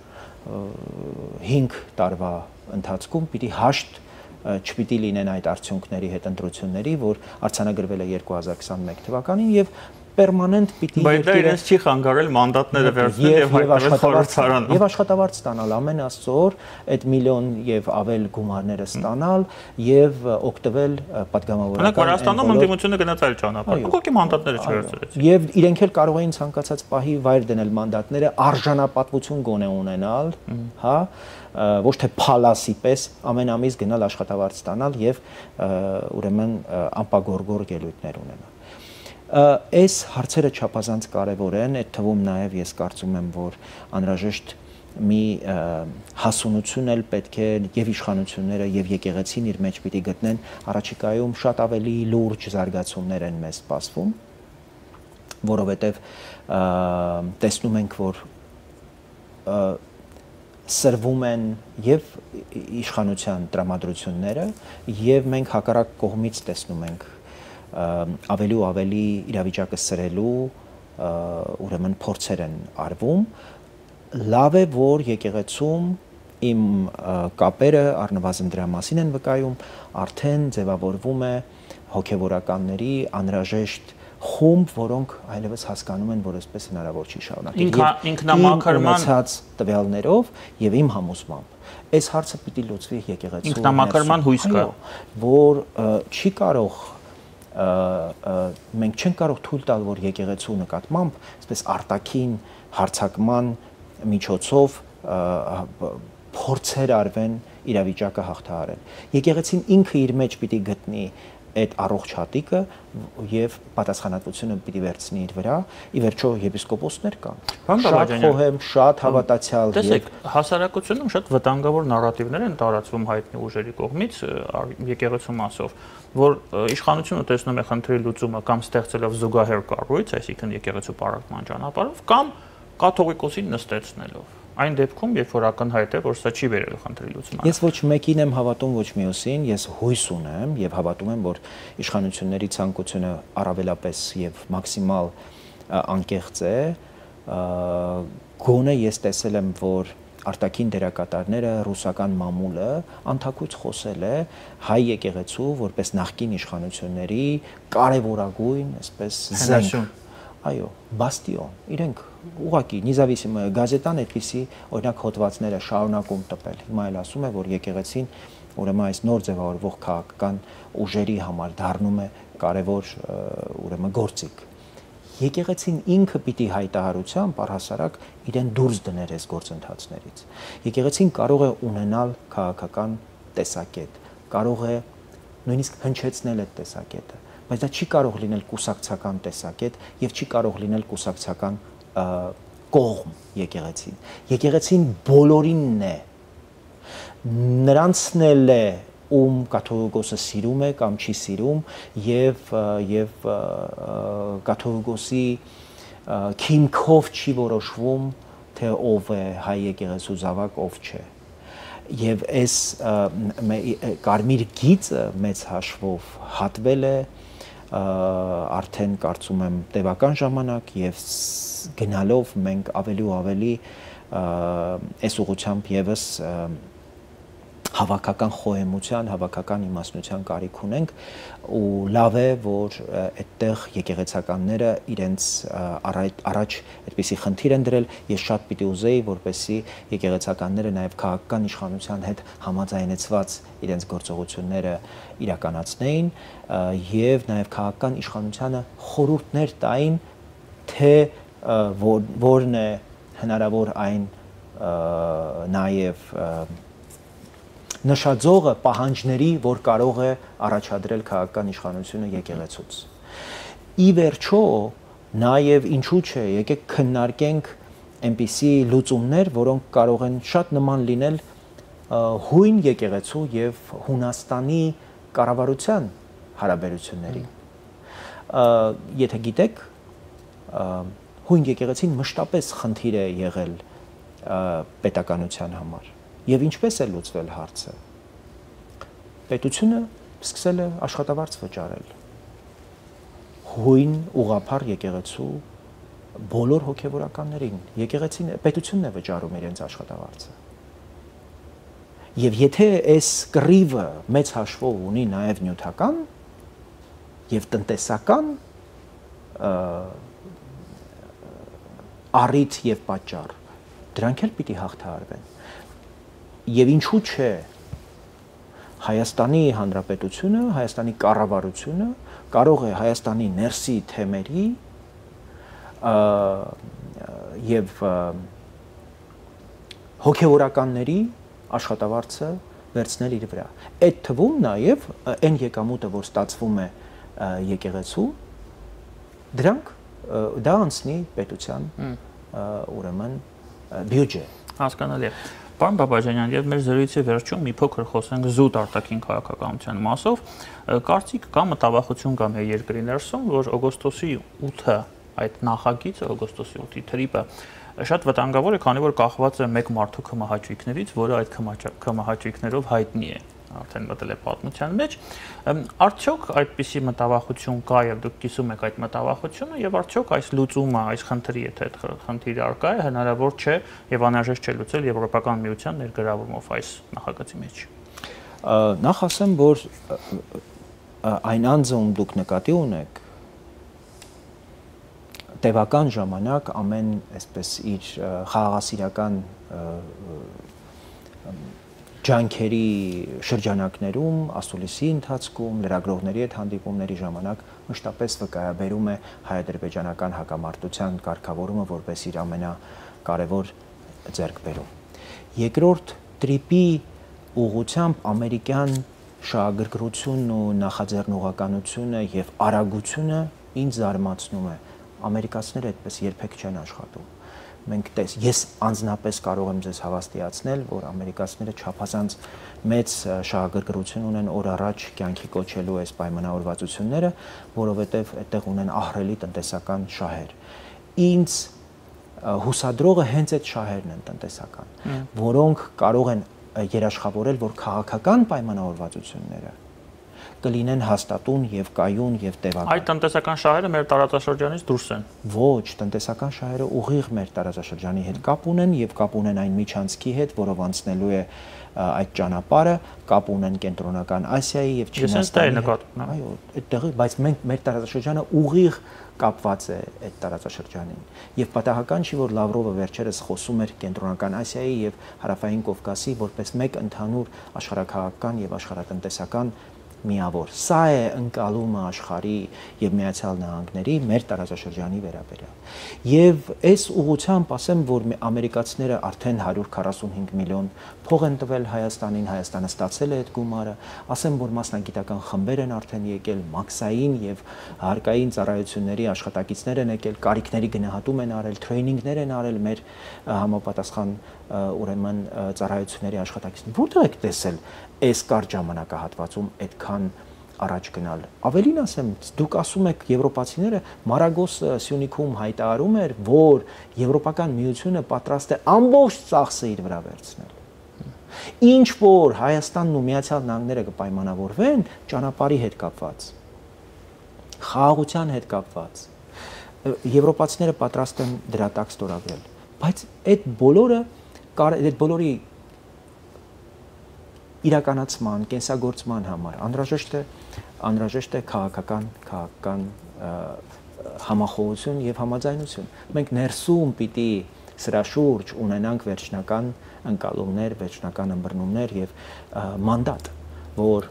5 տարվա ընթացքում պիտի հաշտ չպիտի լինեն այդ արդյունքների հետ ընտրությունների, որ արձանագրվել է 2021 թվականին եւ պերմանենտ պիտի Բայց դա իրենց չի խանգարել մանդատները վերցնել եւ հայտարարել խորհրդարանում։ Եվ աշխատավարձ ստանալ ամեն աստծո օր այդ միլիոն եւ ավել գումարները ստանալ եւ օգտվել պատգամավորական։ Օրինակ Վրաստանում ընդդիմությունը գնաց այլ ճանապարհ։ Ուղղակի մանդատները չվերցրեցին։ Եվ իրենք էլ կարող էին ցանկացած պահի վայր դնել մանդատները, արժանապատվություն գոնե ունենալ, հա, ոչ թե փալասի պես ամեն ամիս գնալ աշխատավարձ ստանալ եւ ուրեմն անպագորգոր ելույթներ ունենալ։ Այս հարցերը չափազանց կարևոր են, այդ թվում նաև ես կարծում եմ, որ անհրաժեշտ մի հասունություն էլ պետք է եւ իշխանությունները եւ եկեղեցին իր մեջ պիտի գտնեն, առաջիկայում շատ ավելի լուրջ զարգացումներ են մեզ սպասվում, որովհետեւ տեսնում ենք, որ սրվում են եւ իշխանության տրամադրությունները եւ մենք հակառակ կողմից տեսնում ենք ավելի ու ավելի իրավիճակը սրելու ուրեմն փորձեր են արվում լավ է որ եկեղեցում իմ կապերը առնվազն դրա մասին են վկայում արդեն ձևավորվում է հոգեվորականների անհրաժեշտ խումբ, որոնք այլևս հասկանում են, որ այսպես հնարավոր չի շարունակել։ Ինքնամաքրման ունեցած տվյալներով եւ իմ համոզմամբ այս հարցը պիտի լուծվի եկեղեցու ինքնամաքրման հույս կա, որ չի կարող մենք չենք կարող թույլ տալ, որ եկեղեցու նկատմամբ այսպես արտաքին հարցակման միջոցով փորձեր արվեն իրավիճակը հաղթահարել։ Եկեղեցին ինքը իր մեջ պիտի գտնի այդ առողջ հատիկը եւ պատասխանատվությունը պիտի վերցնի իր վրա։ Ի վերջո եպիսկոպոսներ կան։ Շատ խոհեմ, շատ հավատացյալ։ Տեսեք, հասարակությունում շատ վտանգավոր նարատիվներ են տարածվում հայտնի ուժերի կողմից եկեղեցու մասով, որ իշխանությունը տեսնում է խնդրի լուծումը կամ ստեղծելով զուգահեռ կառույց, այսինքն եկեղեցու պարակտման ճանապարհով, կամ կաթողիկոսին նստեցնելով։ Այն դեպքում, երբ որ ակնհայտ է, որ սա չի վերել խնդրի լուծմանը։ Ես ոչ մեկին եմ հավատում, ոչ մյուսին, ես հույս ունեմ եւ հավատում եմ, որ իշխանությունների ցանկությունը առավելապես եւ մաքսիմալ անկեղծ է, գոնե ես տեսել եմ, որ արտաքին դերակատարները, ռուսական մամուլը անթակույց խոսել է հայ եկեղեցու որպես նախկին իշխանությունների կարևորագույն, այսպես զենք։ Այո, բաստիոն, իրենք ուղղակի նիզավիսիմը գազետան այդպիսի օրինակ հոդվածները շարունակում տպել։ Հիմա էլ ասում է, որ եկեղեցին ուրեմն այս նոր ձևավորվող քաղաքական ուժերի համար դառնում է կարևոր ուրեմն գործիք։ Եկեղեցին ինքը պիտի հայտարարությամբ առհասարակ իրեն դուրս դներ այս գործընթացներից։ Եկեղեցին կարող է ունենալ քաղաքական տեսակետ, կարող է նույնիսկ հնչեցնել այդ տեսակետը, բայց դա չի կարող լինել կուսակցական տեսակետ եւ չի կարող լինել կուսակցական կողմ եկեղեցին։ Եկեղեցին բոլորինն է, նրանցն էլ է, ում կաթողիկոսը սիրում է կամ չի սիրում եւ կաթողիկոսի քիմքով չի որոշվում, թե ով է հայ եկեղեցու զավակ, ով չէ։ Եվ այս կարմիր գիծը մեծ հաշվով հատվել է արդեն կարծում եմ տևական ժամանակ եւ գնալով մենք ավելի ու ավելի այս ուղղությամբ եւս հավաքական խոհեմության, հավաքական իմաստնության կարիք ունենք ու լավ է, որ այդտեղ եկեղեցականները իրենց առաջ այդպիսի խնդիր են դրել, ես շատ պիտի ուզեի, որպեսզի եկեղեցականները նաև քաղաքական իշխանության հետ համաձայնեցված իրենց գործողությունները իրականացնեին եւ նաև քաղաքական իշխանությանը խորհուրդներ տային, թե որն է հնարավոր այն նաև նշաձողը պահանջների, որ կարող է առաջադրել քաղաքական իշխանությունը եկեղեցուց։ Ի վերջո, նաև ինչու՞ չէ, եկեք քննարկենք այնպիսի լուծումներ, որոնք կարող են շատ նման լինել հույն եկեղեցու եւ Հունաստանի կառավարության հարաբերություններին։ Եթե գիտեք, հույն եկեղեցին մշտապես խնդիր է եղել պետականության համար։ Եվ ինչպես է լուծվել հարցը։ Պետությունը սկսել է աշխատավարձ վճարել։ Հույն ուղղափառ եկեղեցու բոլոր հոգևորականներին, պետությունն է վճարում իրենց աշխատավարձը։ Եվ եթե այս կռիվը մեծ հաշվով ունի նաև նյութական եւ տնտեսական առիթ եւ պատճառ, դրանք էլ պիտի հաղթահարվեն։ Եվ ինչու՞ չէ Հայաստանի Հանրապետությունը, Հայաստանի կառավարությունը կարող է Հայաստանի ներսի թեմերի եւ հոգեվորականների աշխատավարձը վերցնել իր վրա։ Այդ թվում նաեւ այն եկամուտը, որ ստացվում է եկեղեցու, դա անցնի պետության ուրեմն բյուջե։ Հասկանալի է։ Պարոն Բաբաջանյան, եւ մեր զրույցի վերջում մի փոքր խոսենք զուտ արտաքին քաղաքականության մասով, կարծիք կա մտավախություն կա մեր երկրի ներսում, որ օգոստոսի 8-ը այդ նախագիծը, օգոստոսի 8-ի թրիպը շատ վտանգավոր է, քանի որ կախված է մեկ մարդու քմահաճույքներից, որը այդ քմահաճույքներով հայտնի է, արդեն մտել է պատմության մեջ։ Արդյոք այդպիսի մտավախություն կա եւ դուք կիսում եք այդ մտավախությունը եւ արդյոք այս լուծումը, այս խնդրի, եթե այդ խնդիրը արկա է, հնարավոր չէ եւ անհրաժեշտ չէ լուծել Եվրոպական միության ներգրավումով այս նախագծի մեջ։ Նախ ասեմ, որ այն անձը, ում դուք նկատի ունեք, տևական ժամանակ ամեն այսպես իր խաղաղասիրական ջանքերի շրջանակներում, ասուլիսի ընթացքում, լրագրողների հետ հանդիպումների ժամանակ մշտապես վկայաբերում է հայ-ադրբեջանական հակամարտության կարգավորումը որպես իր ամենակարևոր ձեռքբերում։ Երկրորդ, տրիպի ուղղությամբ ամերիկյան շահագրգռությունն ու նախաձեռնողականությունը եւ արագությունը ինձ զարմացնում է։ Ամերիկացիները այդպես երբեք չեն աշխատում։ Մենք ես անձնապես կարող եմ ձեզ հավաստիացնել, որ ամերիկացիները չափազանց մեծ շահագրգռություն ունեն օր առաջ կյանքի կոչելու այս պայմանավորվածությունները, որովհետև այդտեղ ունեն ահռելի տնտեսական շահեր։ Ինձ հուսադրողը հենց այդ շահերն են տնտեսական, որոնք կարող են երաշխավորել, որ քաղաքական պայմանավորվածությունները կլինեն հաստատուն եւ կայուն եւ տևական։ Այդ տնտեսական շահերը մեր տարածաշրջանից դուրս են։ Ոչ, տնտեսական շահերը ուղիղ մեր տարածաշրջանի հետ կապ ունեն եւ կապ ունեն այն միջանցքի հետ, որով անցնելու է այդ ճանապարհը, կապ ունեն Կենտրոնական Ասիայի եւ Չինաստանի հետ։ Այո, այդտեղի, բայց մենք մեր տարածաշրջանը ուղիղ կապված է այդ տարածաշրջանին։ Եվ պատահական չի, որ Լավրովը վերջերս խոսում էր Կենտրոնական Ասիայի եւ Հարավային Կովկասի որպես մեկ ընդհանուր աշխարհաքաղաքական եւ աշխարհատնտեսական միավոր։ Սա է ընկալումը աշխարհի եւ Միացյալ Նահանգների մեր տարածաշրջանի վերաբերյալ։ Եվ այս ուղղությամբ ասեմ, որ ամերիկացիները արդեն 145 միլիոն փող են տվել Հայաստանին, Հայաստանը ստացել է այդ գումարը, ասեմ, որ մասնագիտական խմբեր են արդեն եկել, մաքսային եւ հարկային ծառայությունների աշխատակիցներ են եկել, կարիքների գնահատում են արել, տրեյնինգներ են արել մեր համապատասխան ուրեմն ծառայությունների աշխատակիցներ։ Որտեղ եք տեսել այս կարճ ժամանակահատվածում այդքան առաջ գնալ։ Ավելին ասեմ, դուք ասում եք եվրոպացիները, Մարագոսը Սյունիքում հայտարարում էր, որ Եվրոպական միությունը պատրաստ է ամբողջ ծախսը իր վրա վերցնել։ Ինչ որ Հայաստանն ու Միացյալ Նահանգները կպայմանավորվեն ճանապարհի հետ կապված, խաղաղության հետ կապված, եվրոպացիները պատրաստ են դրա տակ ստորագրել։ Բայց այդ բոլորի իրականացման, կենսագործման համար անհրաժեշտ է քաղաքական համախոհություն եւ համաձայնություն։ Մենք ներսում պիտի սրա շուրջ ունենանք վերջնական ընկալումներ, վերջնական ըմբռնումներ եւ մանդատ, որ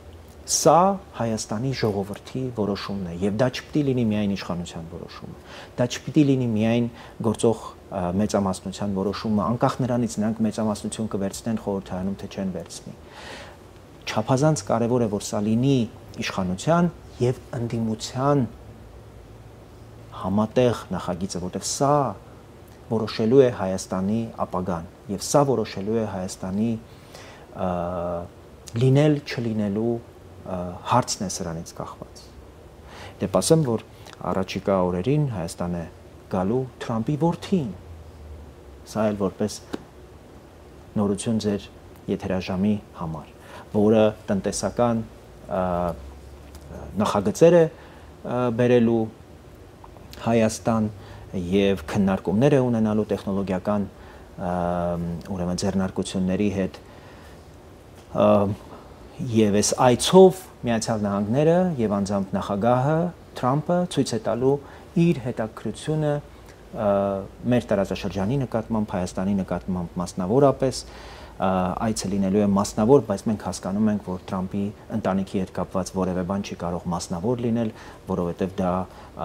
սա Հայաստանի ժողովրդի որոշումն է եւ դա չպիտի լինի միայն իշխանության որոշումը, դա չպիտի լինի միայն գործող մեծամասնության որոշումը, անկախ նրանից նրանք մեծամասնություն կվերցնեն խորհրդարանում թե չեն վերցնի։ Չափազանց կարևոր է, որ սա լինի իշխանության եւ ընդդիմության համատեղ նախագիծը, որտեղ սա որոշելու է Հայաստանի ապագան եւ սա որոշելու է Հայաստանի լինել չլինելու հարցն է սրանից կախված։ Դեպ ասեմ, որ առաջիկա օրերին Հայաստան է գալու Թրամփի որդին։ Սա էլ որպես նորություն ձեր եթերաժամի համար, որը տնտեսական նախագծեր է բերելու Հայաստան եւ քննարկումներ է ունենալու տեխնոլոգիական ուրեմն ձեռնարկությունների հետ եւ այս այցով Միացյալ Նահանգները եւ անձամբ նախագահը Թրամփը ցույց է տալու իր հետաքրությունը մեր տարածաշրջանի նկատմամբ, Հայաստանի նկատմամբ մասնավորապես այցը լինելու է մասնավոր, բայց մենք հասկանում ենք, որ Թրամփի ընտանիքի հետ կապված որևէ բան չի կարող մասնավոր լինել, որովհետև դա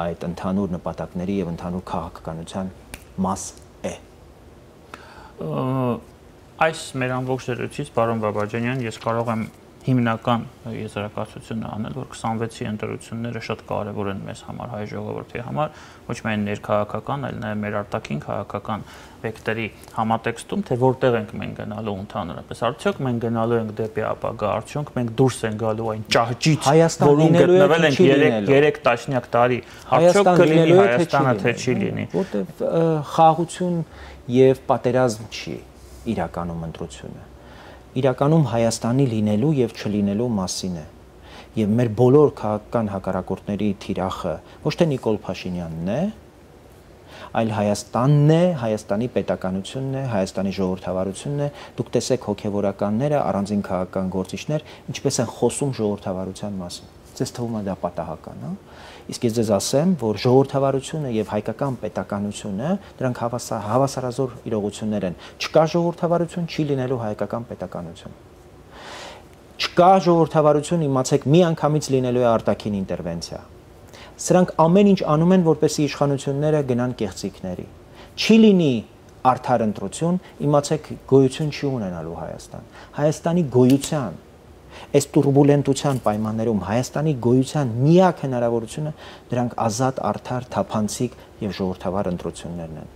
այդ ընդհանուր նպատակների եւ ընդհանուր քաղաքականության մաս է։ Այս մեր ամբողջ զրույցից, պարոն Բաբաջանյան, ես կարող եմ հիմնական եզրակացությունը անել, որ 26-ի ընտրությունները շատ կարևոր են մեզ համար, հայ ժողովրդի համար, ոչ միայն ներքաղաքական, այլ նաև մեր արտաքին քաղաքական վեկտորի համատեքստում, թե որտեղ ենք մենք գնալու ընդհանրապես։ Արդյոք մենք գնալու ենք դեպի ապագա, արդյոք մենք դուրս ենք գալու այն ճահճից, որում գտնվել ենք 3 տասնյակ տարի, արդյոք կլինի Հայաստանը, թե չի լինի։ Որտեղ խաղաղություն եւ պատերազմ չի իրականում ընտրությունը։ Իրականում Հայաստանի լինելու եւ չլինելու մասին է։ Եվ մեր բոլոր քաղաքական հակառակորդների թիրախը ոչ թե Նիկոլ Փաշինյանն է, այլ Հայաստանն է, Հայաստանի պետականությունն է, Հայաստանի ժողովրդավարությունն է։ Դուք տեսեք հոգեվորականները, առանձին քաղաքական գործիչներ, ինչպես են խոսում ժողովրդավարության մասին։ Ձեզ թվում է դա պատահական, հա։ Իսկ ես ձեզ ասեմ, որ ժողովրդավարությունը եւ հայկական պետականությունը դրանք հավասարազոր իրողություններ են։ Չկա ժողովրդավարություն, չի լինելու հայկական պետականություն։ Չկա ժողովրդավարություն, իմացեք, միանգամից լինելու է արտաքին ինտերվենցիա։ Սրանք ամեն ինչ անում են, որպեսզի իշխանությունները գնան կեղծիքների։ Չի լինի արդար ընտրություն, իմացեք գոյություն չի ունենալու Հայաստան։ Հայաստանի գոյության այս տուրբուլենտության պայմաններում Հայաստանի գոյության միակ հնարավորությունը դրանք ազատ, արդար, թափանցիկ եւ ժողովրդավար ընտրություններն են։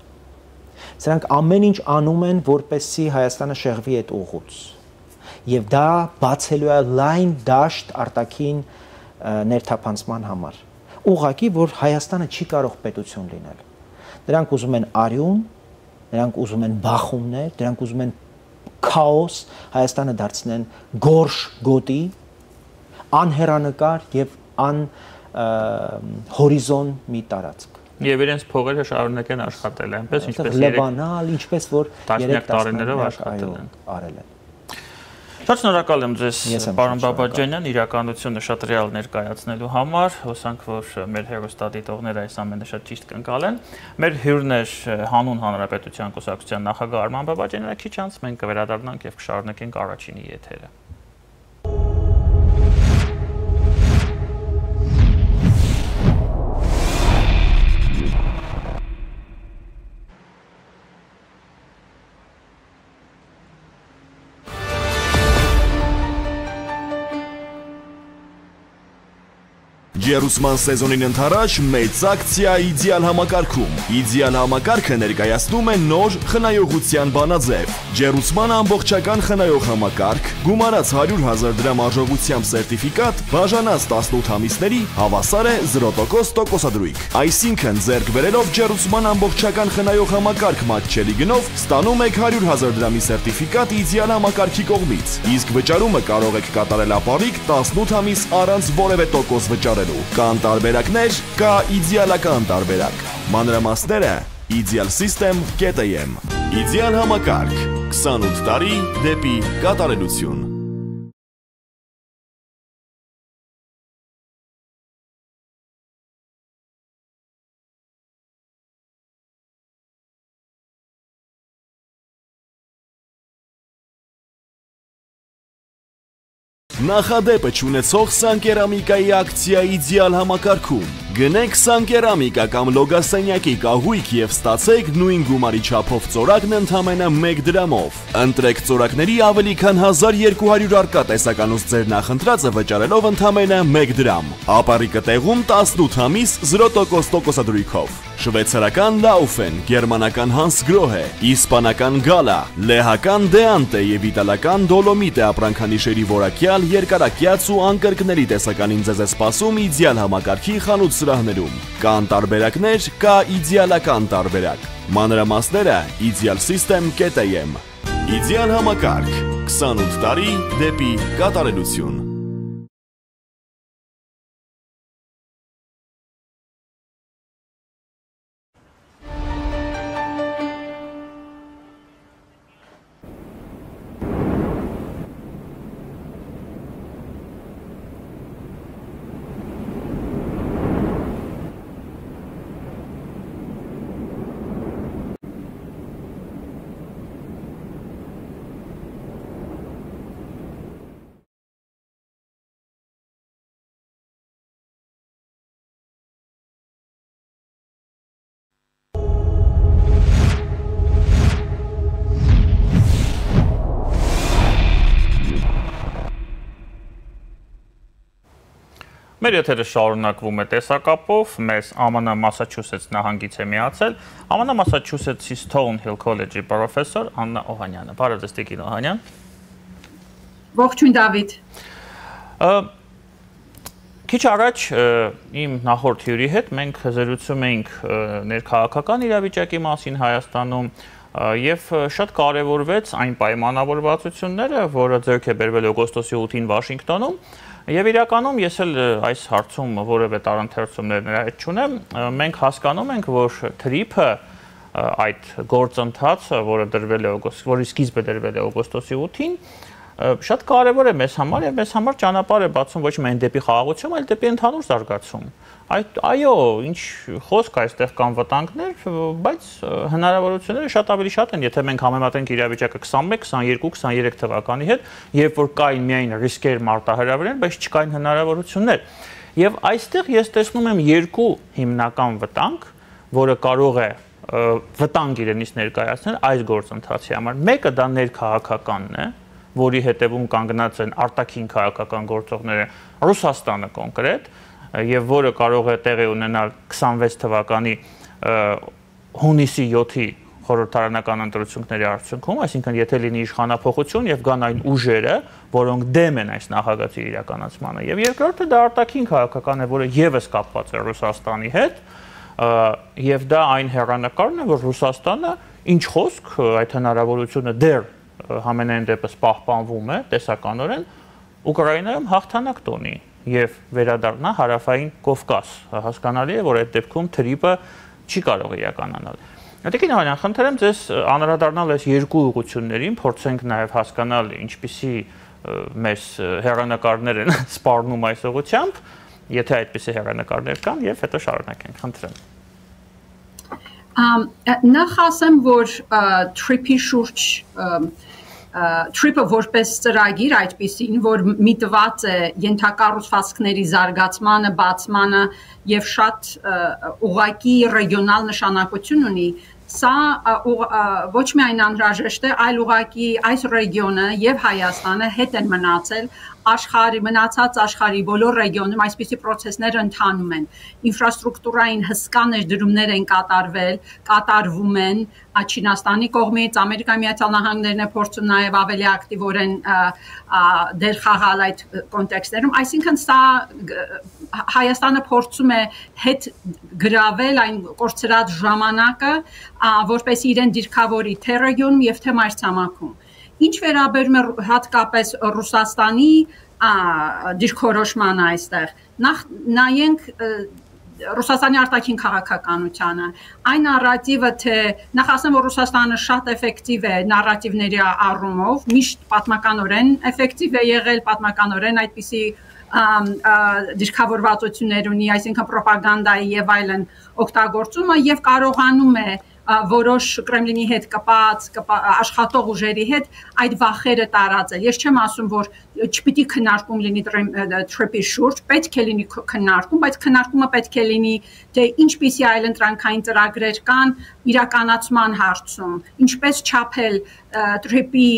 Սրանք ամեն ինչ անում են, որպեսզի Հայաստանը շեղվի այդ ուղուց։ Եվ դա բացելու է լայն դաշտ արտաքին ներթափանցման համար։ Ուղղակի, որ Հայաստանը չի կարող պետություն լինել։ Նրանք ուզում են արյուն, նրանք ուզում են բախումներ, դրանք ուզում են քաոս, Հայաստանը դարձնեն գորշ գոտի, անհեռանկար եւ հորիզոն մի տարածք։ Եվ իրենց փողերը շարունակեն աշխատել, այնպես ինչպես Լեբանալ, ինչպես որ 3 տարիներով աշխատել են, արել են։ Շատ շնորհակալ եմ ձեզ, պարոն Բաբաջանյան, իրականությունը շատ ռեալ ներկայացնելու համար, հուսանք, որ մեր հեռուստադիտողները այս ամենը շատ ճիշտ կընկալեն։ Մեր հյուրն էր Հանուն Հանրապետության կուսակցության նախագահ Արման Բաբաջանյանը, քիչ անց մենք կվերադառնանք եւ կշարունակենք առաջինի եթերը։ Ջերուսման սեզոնին ընթരാճ մեծ ակցիա իդեալ համակարգում։ Իդեալ համակարգը ներկայացնում է նոր խնայողության բանաձև։ Ջերուսման ամբողջական խնայող համակարգ, գումարած 100,000 դրամ արժողությամբ սերտիֆիկատ, բաժանած 18 ամիսների հավասար է 0% տոկոսադրույք։ Այսինքն ձեռք բերելով Ջերուսման ամբողջական խնայող համակարգ մատչելի գնով ստանում եք 100,000 դրամի սերտիֆիկատ իդեալ համակարգի կողմից։ Իսկ վճարումը կարող եք կատարել ապառիկ 18 ամիս առանց որևէ տոկոս վճարելու։ Կան տարբերակներ, կա իդեալական տարբերակ։ Մանրամասները idealsystem.am Իդեալ համակարգ 28 տարի դեպի կատարելություն։ Նախադեպը չունեցող Սանկերամիկայի ակցիա իդեալ համակարգում։ Գնեք Սանկերամիկա կամ լոգասենյակի կահույք եւ ստացեք նույն գումարի չափով ծորակն ընդամենը 1 դրամով։ Ընտրեք ծորակների ավելի քան 1200 առկա տեսականուց ձեր նախընտրածը վճարելով ընդամենը 1 դրամ։ Ապառիկը տեղում 18 ամիս 0% տոկոսադրույքով։ Շվեյցարական Laufen, գերմանական Hansgrohe, իսպանական Gala, լեհական Deante եւ իտալական Dolomite ապրանքանիշերի որակյալ երկարակյաց ու անկրկնելի տեսականին ձեզ է սպասում իդեալ համակարգի խանութ սրահներում։ Կան տարբերակներ, կա իդեալական տարբերակ։ Մանրամասները idealsystem.am Իդեալ համակարգ 28 տարի դեպի կատարելություն։ Մեր եթերը շարունակվում է տեսակապով, մեզ ԱՄՆ Մասաչուսեթս նահանգից է միացել ԱՄՆ Մասաչուսեթսի Stonehill College-ի պրոֆեսոր Աննա Օհանյանը։ Բարև ձեզ, Տիկին Օհանյան։ Ողջույն Դավիթ։ Քիչ առաջ իմ նախորդ հյուրի հետ մենք զրուցում էինք ներքաղաքական իրավիճակի մասին Հայաստանում եւ շատ կարեւորվեց այն պայմանավորվածությունները, որը ձեռք է բերվել օգոստոսի 8-ին Վաշինգտոնում, եւ իրականում ես էլ այս հարցում որևէ տարընթերցումներ նրա հետ չունեմ, մենք հասկանում ենք, որ թրիփը այդ գործընթացը, որի սկիզբը դրվել է օգոստոսի 8-ին, շատ կարևոր է մեզ համար եւ մեզ համար ճանապարհ է բացում ոչ միայն դեպի խաղաղություն, այլ դեպի ընդհանուր զարգացում։ Այո, ինչ խոսք այստեղ կան վտանգներ, բայց հնարավորությունները շատ ավելի շատ են, եթե մենք համեմատենք իրավիճակը 21, 22, 23 թվականի հետ, երբ որ կային միայն ռիսկեր, մարտահրավերներ, բայց չկային հնարավորություններ։ Եվ այստեղ ես տեսնում եմ երկու հիմնական վտանգ, որը կարող է վտանգ իրենից ներկայացնել այս գործընթացի համար։ Մեկը դա ներքաղաքականն է, որի հետևում կանգնած են արտաքին քաղաքական գործողները, Ռուսաստանը կոնկրետ, եւ որը կարող է տեղի ունենալ 26 թվականի հունիսի 7-ի խորհրդարանական ընտրությունների արդյունքում, այսինքն եթե լինի իշխանափոխություն եւ կան այն ուժերը, որոնք դեմ են այս նախագծի իրականացմանը, եւ երկրորդը դա արտաքին քաղաքական է, որը եւս կապված է Ռուսաստանի հետ, եւ դա այն հեռանկարն է, որ Ռուսաստանը ինչ խոսք այդ հնարավորությունը դեռ համենայն դեպս պահպանվում է տեսականորեն Ուկրաինայում հաղթանակ տոնի եւ վերադառնա հարավային Կովկաս։ Հասկանալի է, որ այդ դեպքում թրիպը չի կարող իրականանալ։ Տիկին Անյան, խնդրեմ ձեզ անդրադառնալ այս երկու ուղղություններին, փորձենք նաև հասկանալ ինչպիսի մեզ հեռանկարներ են սպառնում այս ուղղությամբ, եթե այդպիսի հեռանկարներ կան, եւ հետո շարունակենք, խնդրեմ։ Նախ ասեմ, որ TRIP-ի շուրջ TRIP-ը որպես ծրագիր այդպիսին, որ միտված է ենթակառուցվածքների զարգացմանը, բացմանը եւ շատ ուղղակի ռեգիոնալ նշանակություն ունի, սա ոչ միայն անհրաժեշտ է, այլ ուղղակի այս ռեգիոնը եւ Հայաստանը հետ են մնացել մնացած աշխարհի բոլոր ռեգիոնում այսպիսի process-ներ ընթանում են, ինֆրաստրուկտուրային հսկա ներդրումներ են կատարվում են Չինաստանի կողմից, Ամերիկայի Միացյալ Նահանգներն է փորձում նաև ավելի ակտիվորեն դեր խաղալ այդ կոնտեքստերում, այսինքն սա Հայաստանը փորձում է հետ գրավել այն կորցրած ժամանակը, որպես իրեն դիրքավորի թե ռեգիոնում եւ թե մայրցամաքում։ Ինչ վերաբերում է հատկապես Ռուսաստանի դիրքորոշմանը այստեղ, նախ նայենք Ռուսաստանի արտաքին քաղաքականությանը, այն նարատիվը, թե նախ ասեմ, որ Ռուսաստանը շատ էֆեկտիվ է նարատիվների առումով, միշտ պատմականորեն էֆեկտիվ է եղել, պատմականորեն այդպիսի դիրքավորվածություններ ունի, այսինքն պրոպագանդայի եւ այլն օգտագործումը եւ կարողանում է որոշ Կրեմլինի հետ կապած աշխատող ուժերի հետ այդ վախերը տարածել։ Ես չեմ ասում, որ չպիտի քննարկում լինի TRIP-ի շուրջ, պետք է լինի քննարկում, բայց քննարկումը պետք է լինի, թե ինչպիսի այլընտրանքային ծրագրեր կան իրականացման հարցում, ինչպես չափել TRIP-ի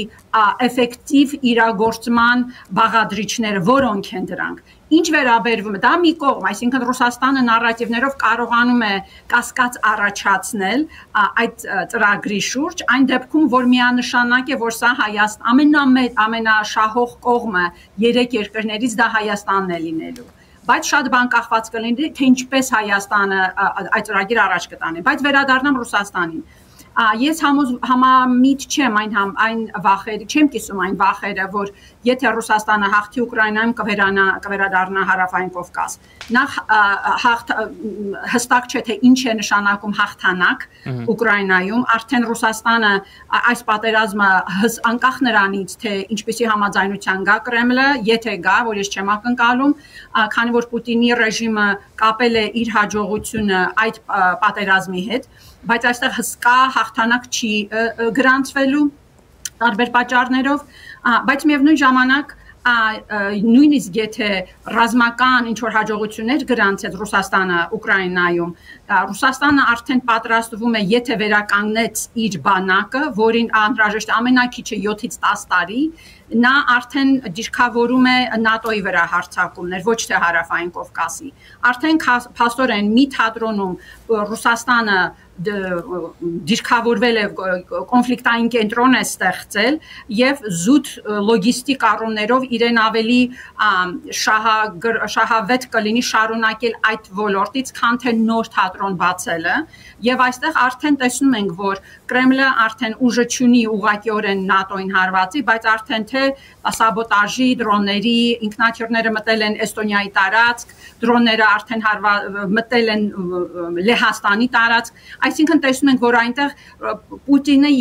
էֆեկտիվ իրագործման բաղադրիչները, որոնք են դրանք։ Ինչ վերաբերվում է, դա մի կողմ, այսինքն Ռուսաստանը նարատիվներով կարողանում է կասկած առաջացնել այդ ծրագրի շուրջ, այն դեպքում, որ միանշանակ է, որ սա ամենաշահող կողմը երեք երկրներից դա Հայաստանն է լինելու։ Բայց շատ բան կախված կլինի, թե ինչպես Հայաստանը այդ ծրագիրը առաջ կտանի, բայց վերադառնամ Ռուսաստանին։ Ես համամիտ չեմ այն վախերը, չեմ կիսում այն վախերը, որ եթե Ռուսաստանը հաղթի Ուկրաինայում կվերադառնա հարավային Կովկաս։ Նախ հստակ չէ, թե ինչ է նշանակում հաղթանակ Ուկրաինայում, արդեն Ռուսաստանը այս պատերազմը անկախ նրանից, թե ինչպիսի համաձայնության գա Կրեմլը, եթե գա, որ ես չեմ ակնկալում, քանի որ Պուտինի ռեժիմը կապել է իր հաջողությունը այդ պատերազմի հետ, բայց այստեղ հսկա հաղթանակ չի գրանցվելու տարբեր պատճառներով, բայց միևնույն ժամանակ նույնիսկ եթե ռազմական ինչ-որ հաջողություններ գրանցեց Ռուսաստանը Ուկրաինայում, Ռուսաստանը արդեն պատրաստվում է, եթե վերականգնեց իր բանակը, որին անհրաժեշտ ամենակիչը 7-ից 10 տարի, նա արդեն դիրքավորում է ՆԱՏՕ-ի վրա հարձակումներ, ոչ թե հարավային Կովկասի։ Արդեն փաստորեն մի թատրոնում Ռուսաստանը դիրքավորվել է կոնֆլիկտային կենտրոն է ստեղծել եւ զուտ լոգիստիկ առումներով իրեն ավելի շահավետ կլինի շարունակել այդ ոլորտից, քան թե նոր թատրոն բացելը եւ այստեղ արդեն տեսնում ենք, որ Կրեմլը արդեն ուժը չունի ուղղակիորեն ՆԱՏՕ-ին հարվածի, բայց արդեն թե սաբոտաժի, դրոնների, ինքնաթիռները մտել են Էստոնիայի տարածք, դրոնները արդեն մտել են Լեհաստանի տարածք, այսինքն տեսնում ենք, որ այնտեղ Պուտինը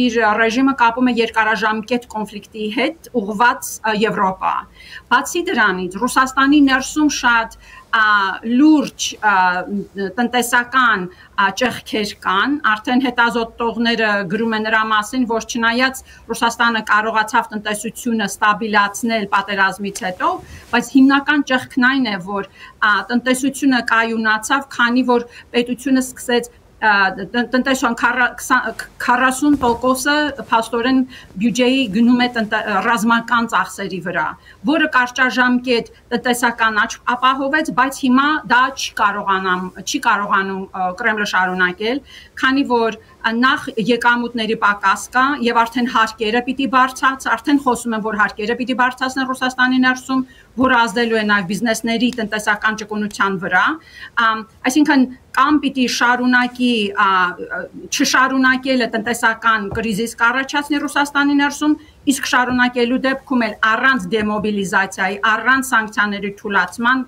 իր ռեժիմը կապում է երկարաժամկետ կոնֆլիկտի հետ ուղղված Եվրոպա։ Բացի դրանից, Ռուսաստանի ներսում շատ լուրջ տնտեսական ճեղքեր կան, արդեն հետազոտողները գրում են նրա մասին, որ չնայած Ռուսաստանը կարողացավ տնտեսությունը ստաբիլացնել պատերազմից հետո, բայց հիմնական ճեղքն այն է, որ տնտեսությունը կայունացավ, քանի որ պետությունը սկսեց տնտեսության 40%-ը փաստորեն բյուջեի գնում է ռազմական ծախսերի վրա, որը կարճաժամկետ տնտեսական աճ ապահովեց, բայց հիմա դա չի կարողանում Կրեմլը շարունակել, քանի որ նախ եկամուտների պակաս կա եւ արդեն հարկերը պիտի արդեն խոսում են, որ հարկերը պիտի բարձրացնեն Ռուսաստանի ներսում, որը ազդելու է նաեւ բիզնեսների տնտեսական ճկունության վրա, այսինքն կամ պիտի չշարունակելը տնտեսական կրիզիս կառաջացնի Ռուսաստանի ներսում, իսկ շարունակելու դեպքում էլ առանց դեմոբիլիզացիայի, առանց սանկցիաների թուլացման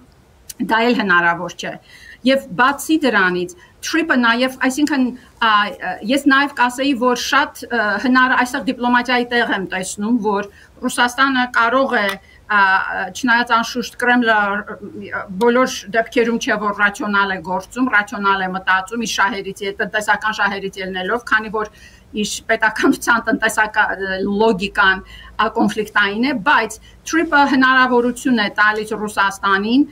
դա էլ հնարավոր չէ։ Եվ բացի դրանից TRIP-ը նաև, այսինքն ես նաև կասեի, որ շատ այստեղ դիպլոմատիայի տեղ եմ տեսնում, որ Ռուսաստանը կարող է չնայած անշուշտ Կրեմլը բոլոր դեպքերում չէ, որ ռացիոնալ է գործում, ռացիոնալ է մտածում իր տնտեսական շահերից ելնելով, քանի որ իր պետականության տնտեսական լոգիկան կոնֆլիկտային է, բայց TRIP-ը հնարավորություն է տալիս Ռուսաստանին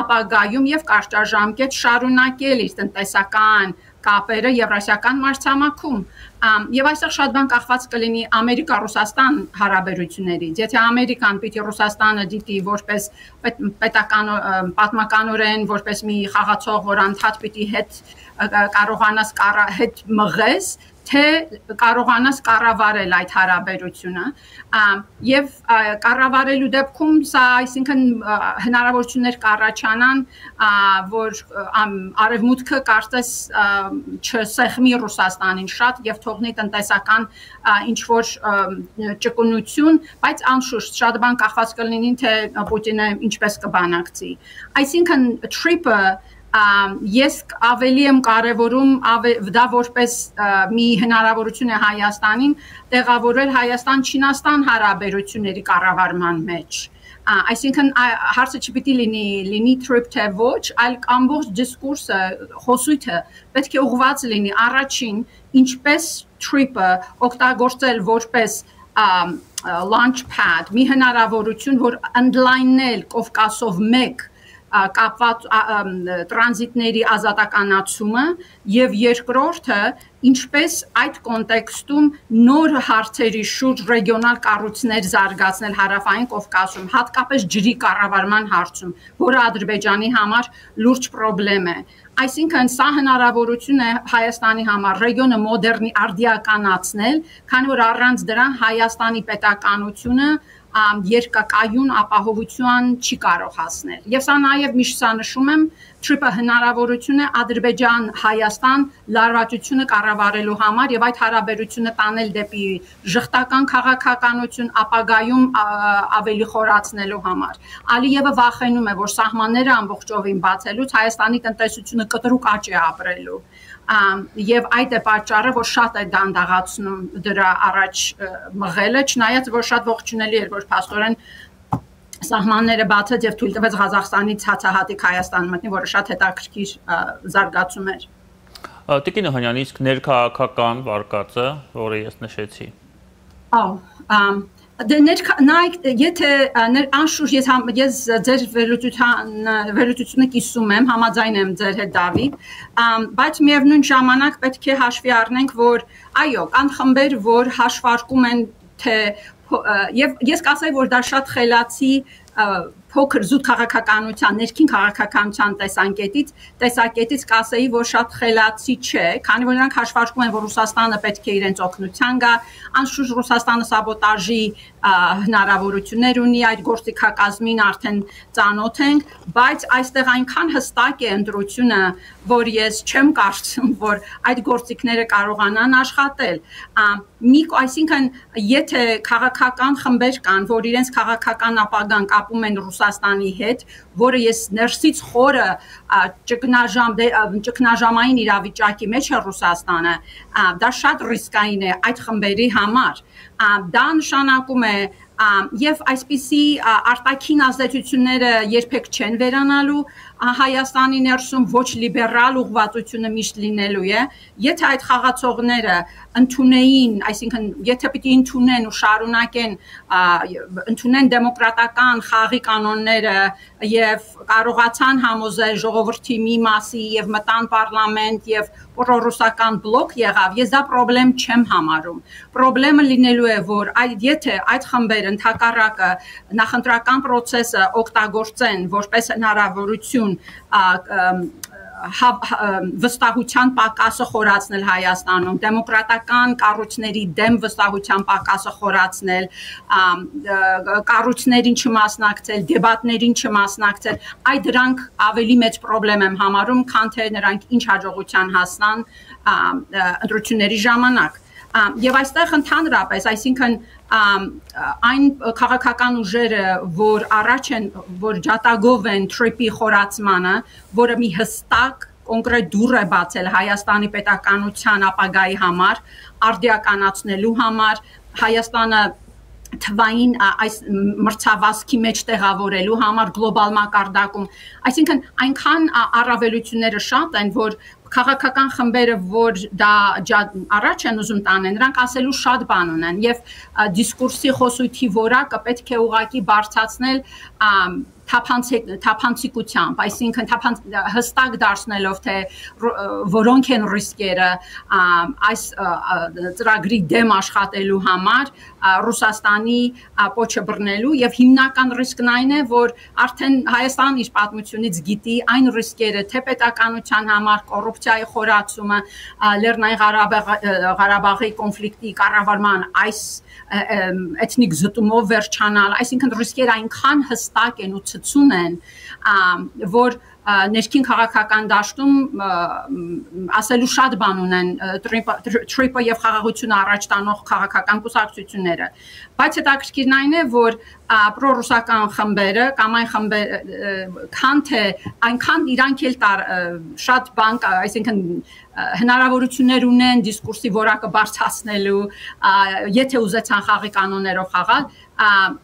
ապագայում եւ կարճաժամկետ շարունակել իր տնտեսական կապերը Եվրասիական մայրցամաքում եւ այստեղ շատ բան կախված կլինի Ամերիկա-Ռուսաստան հարաբերություններից։ Եթե Ամերիկան պիտի Ռուսաստանը դիտի որպես պատմականորեն որպես մի խաղացող, որ անդադ պիտի կարողանաս հետ մղես, թե կարողանաս կառավարել այդ հարաբերությունը եւ կառավարելու դեպքում սա այսինքն հնարավորություններ կառաջանան, որ արևմուտքը կարծես չսեղմի Ռուսաստանին շատ եւ թողնի տնտեսական ինչ որ ճկունություն, բայց անշուշտ շատ բան կախված կլինի, թե Պուտինը ինչպես կբանակցի։ Այսինքն TRIP-ը ես ավելի եմ կարևորում դա որպես մի հնարավորություն է Հայաստանին տեղավորել Հայաստան-Չինաստան հարաբերությունների կառավարման մեջ։ Այսինքն հարցը չպիտի լինի TRIP թե ոչ, այլ ամբողջ դիսկուրսը, խոսույթը պետք է ուղղված լինի առաջին ինչպես TRIP-ը օգտագործել որպես launch pad, մի հնարավորություն, որ ընդլայնել Կովկասով մեկ կապված տրանզիտների ազատականացումը եւ երկրորդը ինչպես այդ կոնտեքստում նոր հարցերի շուրջ ռեգիոնալ կառույցներ զարգացնել Հարավային Կովկասում, հատկապես ջրի կառավարման հարցում, որը Ադրբեջանի համար լուրջ խնդրեմ է։ Այսինքն սա հնարավորություն է Հայաստանի համար ռեգիոնը արդիականացնել, քանի որ առանց դրա Հայաստանի պետականությունը երկակայուն ապահովության չի կարող հասնել։ Եվ սա նաև միշտ նշում եմ, TRIP-ը հնարավորություն է Ադրբեջան-Հայաստան լարվածությունը կառավարելու համար եւ այդ հարաբերությունը տանել դեպի ժխտական քաղաքականություն ապագայում ավելի խորացնելու համար։ Ալիևը վախենում է, որ սահմանները ամբողջովին բացելուց Հայաստանի տնտեսությունը կտրուկ աճ է ապրելու։ Եվ այդ է պատճառը, որ շատ է դանդաղացնում դրա առաջ մղելը, չնայած որ շատ ողջունելի էր, որ փաստորեն սահմանները բացեց եւ թույլ տվեց Ղազախստանից հացահատիկ Հայաստան մտնի, որը շատ հետաքրքիր զարգացում էր։ Տիկին Օհանյան, իսկ ներքաղաքական վարկածը, որը ես նշեցի։ Եթե անշուշտ ես ձեր վերլուծությունը կիսում եմ, համաձայն եմ ձեր հետ Դավիթ, բայց միևնույն ժամանակ պետք է հաշվի առնենք, որ այո, կան խմբեր, որ հաշվարկում են, թե եւ ես կասեի, որ դա շատ խելացի փոքր զուտ քաղաքականության, ներքին քաղաքականության տեսակետից կասեի, որ շատ խելացի չէ, քանի որ նրանք հաշվարկում են, որ Ռուսաստանը պետք է իրենց օգնության գա, անշուշտ Ռուսաստանը սաբոտաժի հնարավորություններ ունի, այդ գործիքակազմին արդեն ծանոթ ենք, բայց այստեղ այնքան հստակ է ընտրությունը, որ ես չեմ կարծում, որ այդ գործիքները կարողանան աշխատել։ Այսինքն, եթե քաղաքական խմբեր կան, որ իրենց քաղաքական ապագան կապում են Ռուսաստանի հետ, որը ես ներսից խորը ճգնաժամային իրավիճակի մեջ է Ռուսաստանը, դա շատ ռիսկային է այդ խմբերի համար։ Դա նշանակում է եւ այսպիսի արտաքին ազդեցությունները երբեք չեն վերանալու, Հայաստանի ներսում ոչ լիբերալ ուղղվածությունը միշտ լինելու է, եթե այդ խաղացողները ընդունեին, այսինքն եթե պիտի ընդունեն ու շարունակեն ընդունեն դեմոկրատական խաղի կանոնները եւ կարողացան համոզել ժողովրդի մի մասի եւ մտան պարլամենտ եւ պրոռուսական բլոկ եղավ, ես դա խնդրեմ չեմ համարում։ Խնդրեմը լինելու է, որ եթե այդ խմբերը ընդհակառակը նախընտրական process-ը օգտագործեն որպես հնարավորություն վստահության պակասը խորացնել Հայաստանում, դեմոկրատական կառույցների դեմ վստահության պակասը խորացնել, կառույցներին չմասնակցել, դեբատներին չմասնակցել, այդ դրանք ավելի մեծ խնդրեմ եմ համարում, քան թե նրանք ինչ հաջողության հասնան ընտրությունների ժամանակ։ Եվ այստեղ ընդհանրապես, այսինքն այն քաղաքական ուժերը, որ առաջ են, որ ջատագով են Թրիփի խորացմանը, որը մի հստակ կոնկրետ դուռ է բացել Հայաստանի պետականության ապագայի համար, արդիականացնելու համար, Հայաստանը թվային այս մրցավազքի մեջ տեղավորելու համար գլոբալ մակարդակում, այսինքն այնքան առավելությունները շատ են, որ քաղաքական խմբերը, որ դա առաջ են ուզում տանեն, նրանք ասելու շատ բան ունեն եւ դիսկուրսի խոսույթի որակը պետք է ուղղակի բարձրացնել թափանցիկությամբ, այսինքն հստակ դարձնելով, թե որոնք են ռիսկերը այս ծրագրի դեմ աշխատելու համար Ռուսաստանի պոչը բռնելու եւ հիմնական ռիսկն այն է, որ արդեն Հայաստան իր պատմությունից գիտի այն ռիսկերը, թե պետականության համար կոռուպցիայի խորացումը, Լեռնային Ղարաբաղի կոնֆլիկտի կառավարման այս էթնիկ զտումով վերջանալ, այսինքն ռիսկերը այնքան հստակ են ու ցցուն են, որ ներքին քաղաքական դաշտում ասելու շատ բան ունեն Թրիփը եւ խաղաղությունը առաջ տանող քաղաքական կուսակցությունները, բայց հետաքրքիրն այն է, որ պրոռուսական խմբերը կամ այն խմբերը, քան թե այնքան իրանք էլ շատ բան, այսինքն հնարավորություններ ունեն դիսկուրսի որակը բարձրացնելու, եթե ուզեցան խաղի կանոններով խաղալ,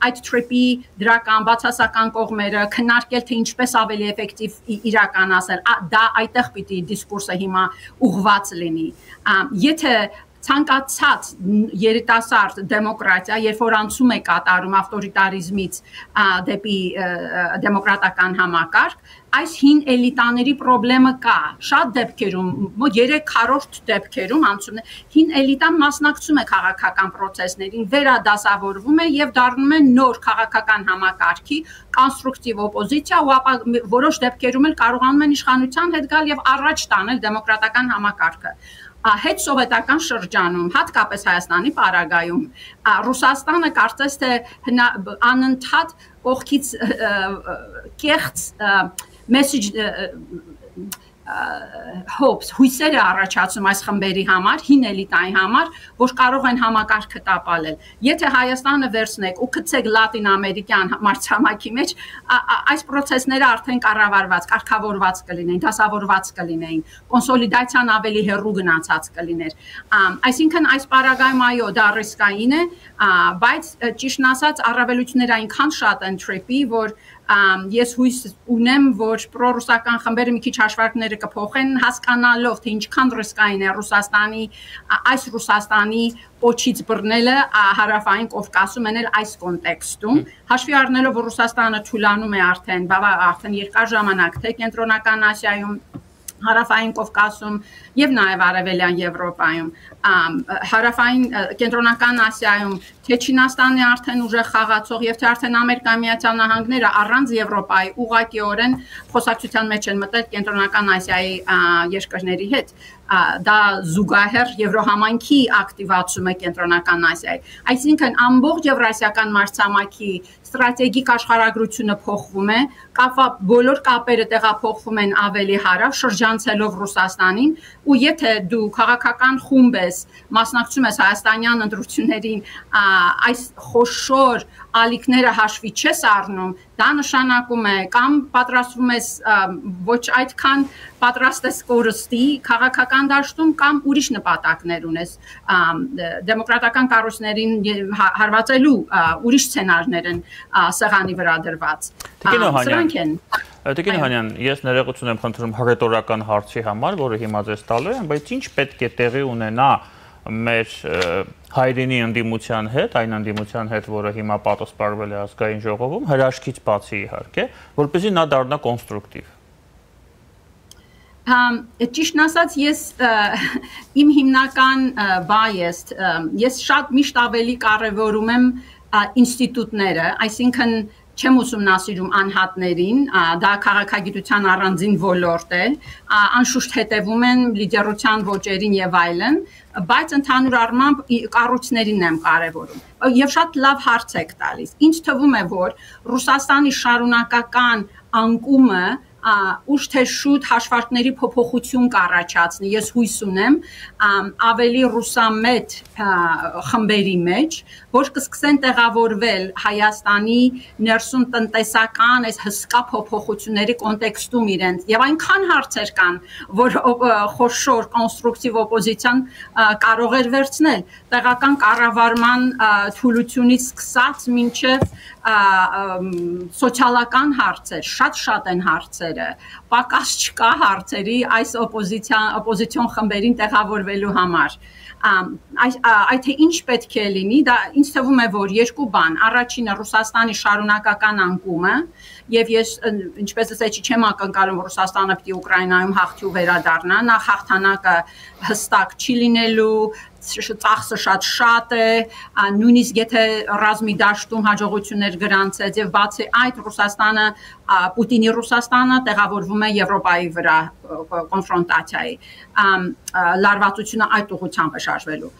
այդ Թրիփի դրական բացասական կողմերը քննարկել, թե ինչպես ավելի էֆեկտիվ իրականացնել, դա այդտեղ պիտի դիսկուրսը հիմա ուղղված լինի, եթե ցանկացած երիտասարդ դեմոկրատիա, երբ որ անցում է կատարում ավտորիտարիզմից դեպի դեմոկրատական համակարգ, այս հին էլիտաների խնդրեմը կա, շատ դեպքերում, մոտ 3-4 դեպքերում անցում է, հին էլիտան մասնակցում է քաղաքական process-ներին, վերադասավորվում է եւ դառնում է նոր քաղաքական համակարգի կոնստրուկտիվ օպոզիցիա ու որոշ դեպքերում էլ կարողանում են իշխանության հետ գալ եւ առաջ տանել դեմոկրատական համակարգը։ Հետ սովետական շրջանում, հատկապես Հայաստանի պարագայում, Ռուսաստանը կարծես թե անընդհատ կողքից կեղծ message hopes, հույսեր է առաջացում այս խմբերի համար, հին էլիտայի համար, որ կարող են համակարգը տապալել։ Եթե Հայաստանը վերցնեք ու գցեք Լատին ամերիկյան մարտհամակի մեջ, այս process-ները արդեն կառավարված, կարգավորված կլինեին, դասավորված կլինեին, կոնսոլիդացիան ավելի հեռու գնացած կլիներ։ Այսինքն այս պարագայում այո, դա ռիսկային է, բայց ճիշտն ասած առավելությունները այնքան շատ են Թրիփի, որ ես հույս ունեմ, որ պրոռուսական խմբերը մի քիչ հաշվարկները կփոխեն, հասկանալով, թե ինչքան ռիսկային է այս Ռուսաստանի պոչից բռնելը հարավային Կովկասում են այս կոնտեքստում, հաշվի առնելով, որ Ռուսաստանը թուլանում է արդեն երկար ժամանակ, թե Կենտրոնական Ասիայում, Հարավային Կովկասում եւ նաեւ Արևելյան Եվրոպայում, Հարավային Կենտրոնական Ասիայում, թե Չինաստանը արդեն ուժեղ խաղացող եւ թե արդեն Ամերիկայի Միացյալ Նահանգները առանց Եվրոպայի ուղղակիորեն խոսակցության մեջ են մտել Կենտրոնական Ասիայի երկրների հետ, դա զուգահեռ Եվրոհամայնքի ակտիվացումը Կենտրոնական Ասիայի, այսինքն ամբողջ Եվրասիական մարտհամակի ստրատեգիկ աշխարհագրությունը փոխվում է, բոլոր կապերը տեղափոխվում են ավելի հարավ, շրջանցելով Ռուսաստանին, ու եթե դու քաղաքական խումբ ես, մասնակցում ես հայաստանյան ընտրություններին, այս խոշոր ալիքները հաշվի չես առնում, դա նշանակում է կամ պատրաստվում ես ոչ այդքան պատրաստ ես կորստի քաղաքական դաշտում կամ ուրիշ նպատակներ ունես դեմոկրատական կառույցներին հարվածելու ուրիշ սցենարներ են սեղանի վրա դրված։ Տիկին Օհանյան, Տիկին Հանյան, ես ներողություն եմ խնդրում հռետորական հարցի համար, որը հիմա ձեզ տալու եմ, բայց ինչ պետք է տեղի ունենա մեր հայրենի ընդդիմության հետ, այն ընդդիմության հետ, որը հիմա պատասխանվել է ազգային ժողովում, հրաշքից բացի իհարկե, որպեսզի նա դառնա կոնստրուկտիվ։ Ճիշտն ասած, ես իմ հիմնական բայես, ես շատ միշտ ավելի կարևորում եմ ինստիտուտները, այսինքն չեմ ուսումնասիրում անհատներին, դա քաղաքագիտության առանձին ոլորտ է, անշուշտ հետևում են լիդերության ոճերին եւ այլն, բայց ընդհանուր առմամբ կառույցներին եմ կարևորում։ Եվ շատ լավ հարց եք տալիս։ Ինձ թվում է, որ Ռուսաստանի շարունակական անկումը ուշ թե շուտ հաշվարկների փոփոխություն կառաջացնի, ես հույս ունեմ ավելի ռուսամետ խմբերի մեջ, որ կսկսեն տեղավորվել Հայաստանի ներսում տնտեսական այս հսկա փոփոխությունների կոնտեքստում իրենց, եւ այնքան հարցեր կան, որ խոշոր կոնստրուկտիվ օպոզիցիան կարող էր վերցնել, տեղական կառավարման թուլությունից սկսած մինչև սոցիալական հարցեր, շատ են հարցերը, պակաս չկա հարցերի այս օպոզիցիոն խմբերին տեղավորվելու համար։ Այդ թե ինչ պետք է լինի, դա ինձ թվում է, որ երկու բան, առաջինը Ռուսաստանի շարունակական անկումը, եւ ես ինչպես ասեցի, չեմ ակնկալում Ռուսաստանը պիտի Ուկրաինայում հաղթի ու վերադառնա, նախ հաղթանակը հստակ չի լինելու, ծախսը շատ է, նույնիսկ եթե ռազմի դաշտում հաջողություններ գրանցեց եւ բացի այդ Ռուսաստանը Պուտինի Ռուսաստանը տեղավորվում է Եվրոպայի վրա կոնֆրոնտացիայի լարվածությունը այդ ուղղությամբ է շարժվելու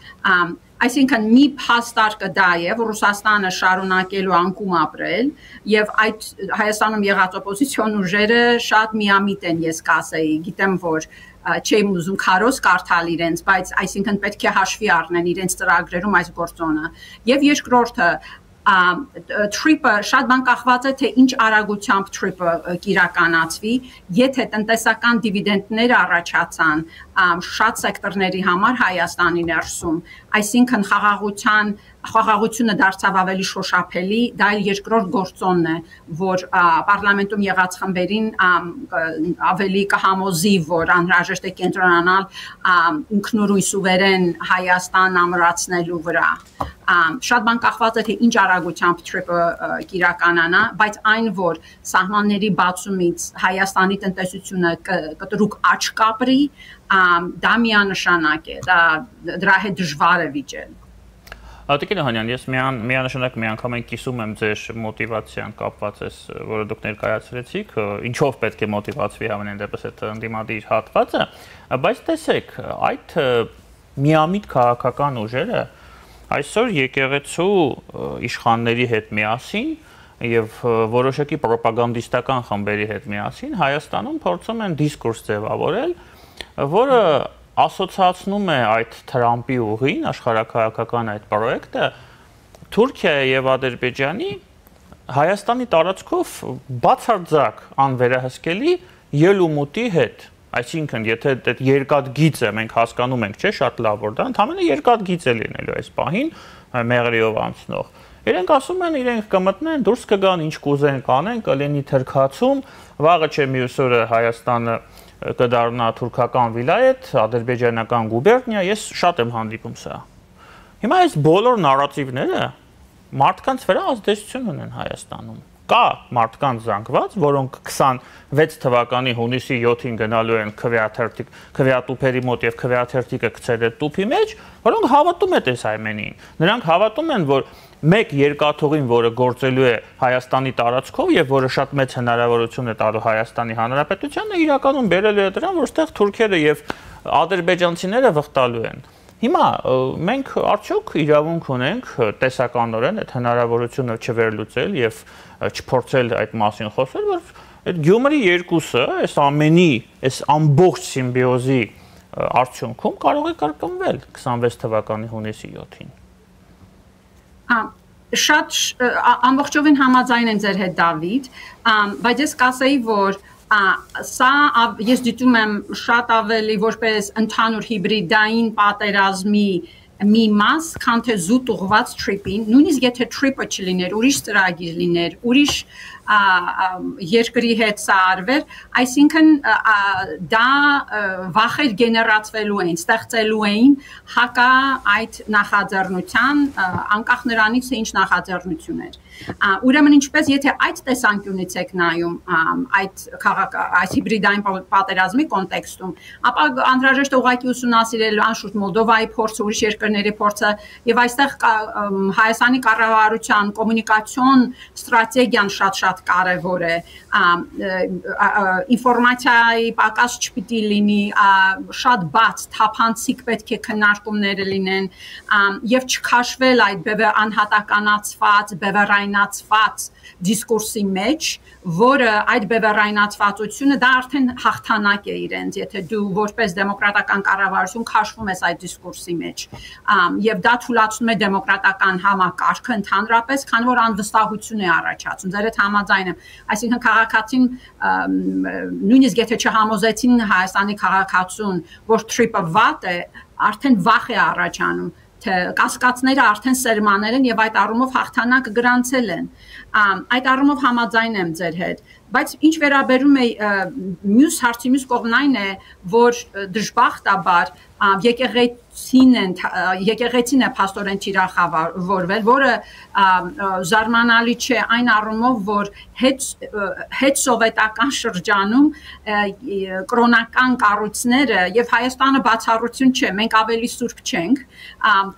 այսինքն մի փաստարկը դա է որ Ռուսաստանը շարունակելու անկում ապրել եւ այդ Հայաստանում եղած օպոզիցիոն ուժերը շատ միամիտ են ես կասեի գիտեմ որ չեմ ուզում քարոզ կարդալ իրենց բայց այսինքն պետք է հաշվի առնեն իրենց ծրագրերում այս գործոնը եւ երկրորդը trip-ը շատ բան կախված է թե ինչ արագությամբ trip-ը կիրականացվի եթե տնտեսական դիվիդենդներ առաջացան շատ սեկտորների համար Հայաստանի ներսում այսինքն խաղաղությունը դարձավ ավելի շոշափելի դա էլ երկրորդ գործոնն է որ պարլամենտում եղած խմբերին ավելի կհամոզի որ անհրաժեշտ է կենտրոնանալ ինքնուրույն սուվերեն Հայաստան ամրացնելու վրա շատ բան կախված է թե ինչ արագությամբ trip-ը կիրականանա բայց այն որ սահմանների բացումից Հայաստանի տնտեսությունը կտրուկ աճ կապրի դա միանշանակ է դրա հետ դժվար է վիճել Տիկին Հանյան, ես միանշանակ մի անգամ կիսում եմ ձեր մոտիվացիան կապված էս, որը դուք ներկայացրեցիք, ինչով պետք է մոտիվացվի հավանեն դեպս այդ ընդդիմադիր հատվածը, բայց տեսեք, այդ միամիտ քաղաքական ուժերը այսօր եկեղեցու իշխանների հետ միասին եւ որոշակի ռոպագանդիստական խմբերի հետ միասին Հայաստանում փորձում են դիսկուրս ձևավորել, որը ասոցիացնում է այդ Թրամփի ուղին, աշխարհաքաղաքական այդ պրոյեկտը Թուրքիայի եւ Ադրբեջանի Հայաստանի տարածքով բացարձակ անվերահսկելի ելումուտի հետ Այսինքն, եթե այդ երկաթգիծը մենք հասկանում ենք, չէ, շատ լավ որ դա ընդհանրապես երկաթգիծ է լինելու այս պահին մեղրիով անցնող։ Իրենք ասում են, իրենք կմտնեն, դուրս կգան, ինչ կուզեն կանեն, կլինի թրքացում, վաղը չէ մյուս օրը Հայաստանը կդառնա թուրքական վիլայեթ, ադրբեջանական գուբերնիա, ես շատ եմ հանդիպում սա։ Հիմա այս բոլոր նարատիվները մարդկանց վրա ազդեցություն ունեն Հայաստանում։ Կա մարդկանց զանգված, որոնք 26 թվականի հունիսի 7-ին գնալու են քվեատուփերի մոտ եւ քվեաթերթիկը գցել են տուփի մեջ, որոնք հավատում են այս ամենին։ Նրանք հավատում են, որ մեկ երկաթուղին, որը գործելու է Հայաստանի տարածքով եւ որը շատ մեծ հնարավորություն է տալու Հայաստանի Հանրապետությանը, իրականում բերելու է դրան, որ այստեղ թուրքերը եւ ադրբեջանցիները վխտալու են։ Հիմա մենք արդյոք իրավունք ունենք տեսականորեն այդ հնարավորությունը չվերլուծել եւ չփորձել այդ մասին խոսել, որ այդ Գյումրի երկուսը, այս ամենի, այս ամբողջ սիմբիոզի արդյունքում կարող է կրկնվել 26 թվականի հունիսի 7-ին։ Շատ ամբողջովին համաձայն եմ ձեր հետ Դավիթ, բայց ես կասեի, որ սա ես դիտում եմ շատ ավելի որպես ընդհանուր հիբրիդային պատերազմի մի մաս, քան թե զուտ ուղված trip-ին, նույնիսկ եթե trip-ը չլիներ, ուրիշ ծրագիր լիներ, ուրիշ երկրի հետ սա արվեր, այսինքն դա վախեր գեներացվելու էին, ստեղծելու էին հակա այդ նախաձեռնության, անկախ նրանից ինչ նախաձեռնություն էր։ Ուրեմն ինչպես եթե այդ տեսանկյունից եք նայում այդ հիբրիդային պատերազմի կոնտեքստում, ապա անհրաժեշտ է ուղղակի ուսումնասիրել անշուշտ Մոլդովայի փորձը, ուրիշ երկրների փորձը, եւ այստեղ Հայաստանի կառավարության կոմունիկացիոն ստրատեգիան շատ կարեւոր է, ինֆորմացիայի պակաս չպիտի լինի, շատ բաց, թափանցիկ պետք է քննարկումները լինեն, եւ չքաշվել այդ անհատականացված, բևեռայնացված դիսկուրսի մեջ, որը այդ բևեռայնացվածությունը դա արդեն հաղթանակ է իրենց, եթե դու որպես դեմոկրատական կառավարություն քաշվում ես այդ դիսկուրսի մեջ, եւ դա թույլատնում է դեմոկրատական համակարգը ընդհանրապես, քանի որ անվստահություն է առաջացնում, ձեր հետ համաձայն եմ, այսինքն քաղաքացին նույնիսկ եթե չհամոզեցին Հայաստանի քաղաքացուն, որ թրիպը վատ է, արդեն վախ է առաջանում, թե կասկածները արդեն սերմանել են եւ այդ առումով հաղթանակը գրանցել են։ Այդ առումով համաձայն եմ ձեր հետ, բայց ինչ վերաբերում է մյուս հարցի մյուս կողմն այն է, որ դժբախտաբար եկեղեցին է փաստորեն թիրախավորվել, որը զարմանալի չէ այն առումով, որ հետ սովետական շրջանում կրոնական կառույցները եւ Հայաստանը բացառություն չէ, մենք ավելի սուրբ չենք,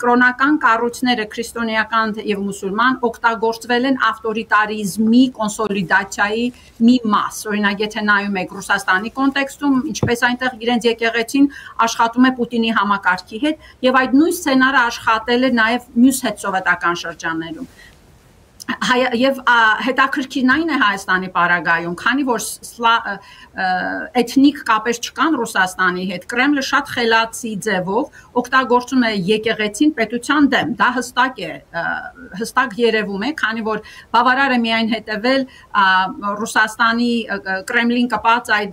կրոնական կառույցները քրիստոնեական եւ մուսուլման օգտագործվել են ավտորիտարիզմի կոնսոլիդացիայի մի մաս, օրինակ եթե նայում եք Ռուսաստանի կոնտեքստում, ինչպես այնտեղ իրենց եկեղեցին աշխատում է Պուտինի համակարգի հետ եւ այդ նույն սցենարը աշխատել է նաեւ մյուս հետսովետական շրջաններում։ Եվ հետաքրքիրն այն է Հայաստանի պարագայում, քանի որ էթնիկ կապեր չկան Ռուսաստանի հետ, Կրեմլը շատ խելացի ձևով օգտագործում է եկեղեցին պետության դեմ, դա հստակ երևում է, քանի որ բավարար է միայն հետևել Ռուսաստանի Կրեմլին կպած այդ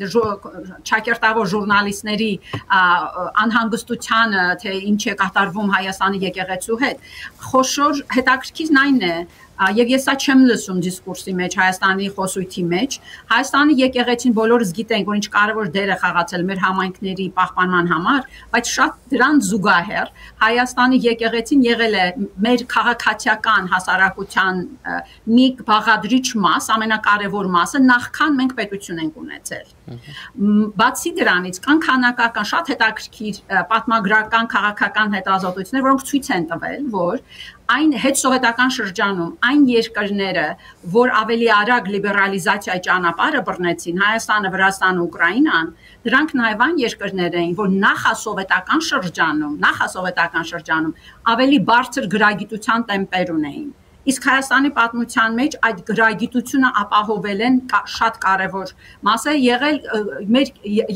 ճակերտավոր ժուրնալիստների անհանգստությանը, թե ինչ է կատարվում Հայաստանի եկեղեցու հետ, խոշոր հետաքրքիրն այն է, եւ ես սա չեմ լսում դիսկուրսի մեջ, Հայաստանի խոսույթի մեջ, Հայաստանի եկեղեցին բոլորս գիտենք, որ ինչ կարևոր դեր է խաղացել մեր համայնքների պահպանման համար, բայց շատ դրան զուգահեռ Հայաստանի եկեղեցին եղել է մեր քաղաքացիական հասարակության մի բաղադրիչ մաս, ամենակարևոր մասը, նախքան մենք պետություն ենք ունեցել։ Բացի դրանից կան քանակական շատ հետաքրքիր պատմագրական քաղաքական հետազոտություններ, որոնք ցույց են տվել, որ այն հետսովետական շրջանում այն երկրները, որ ավելի արագ լիբերալիզացիայի ճանապարհը բռնեցին, Հայաստանը, Վրաստանը, Ուկրաինան, դրանք նաև այն երկրներ էին, որ նախասովետական շրջանում ավելի բարձր գրագիտության տեմպեր ունեին։ Իսկ Հայաստանի պատմության մեջ այդ գրագիտությունը ապահովել են շատ կարևոր մասը եղել մեր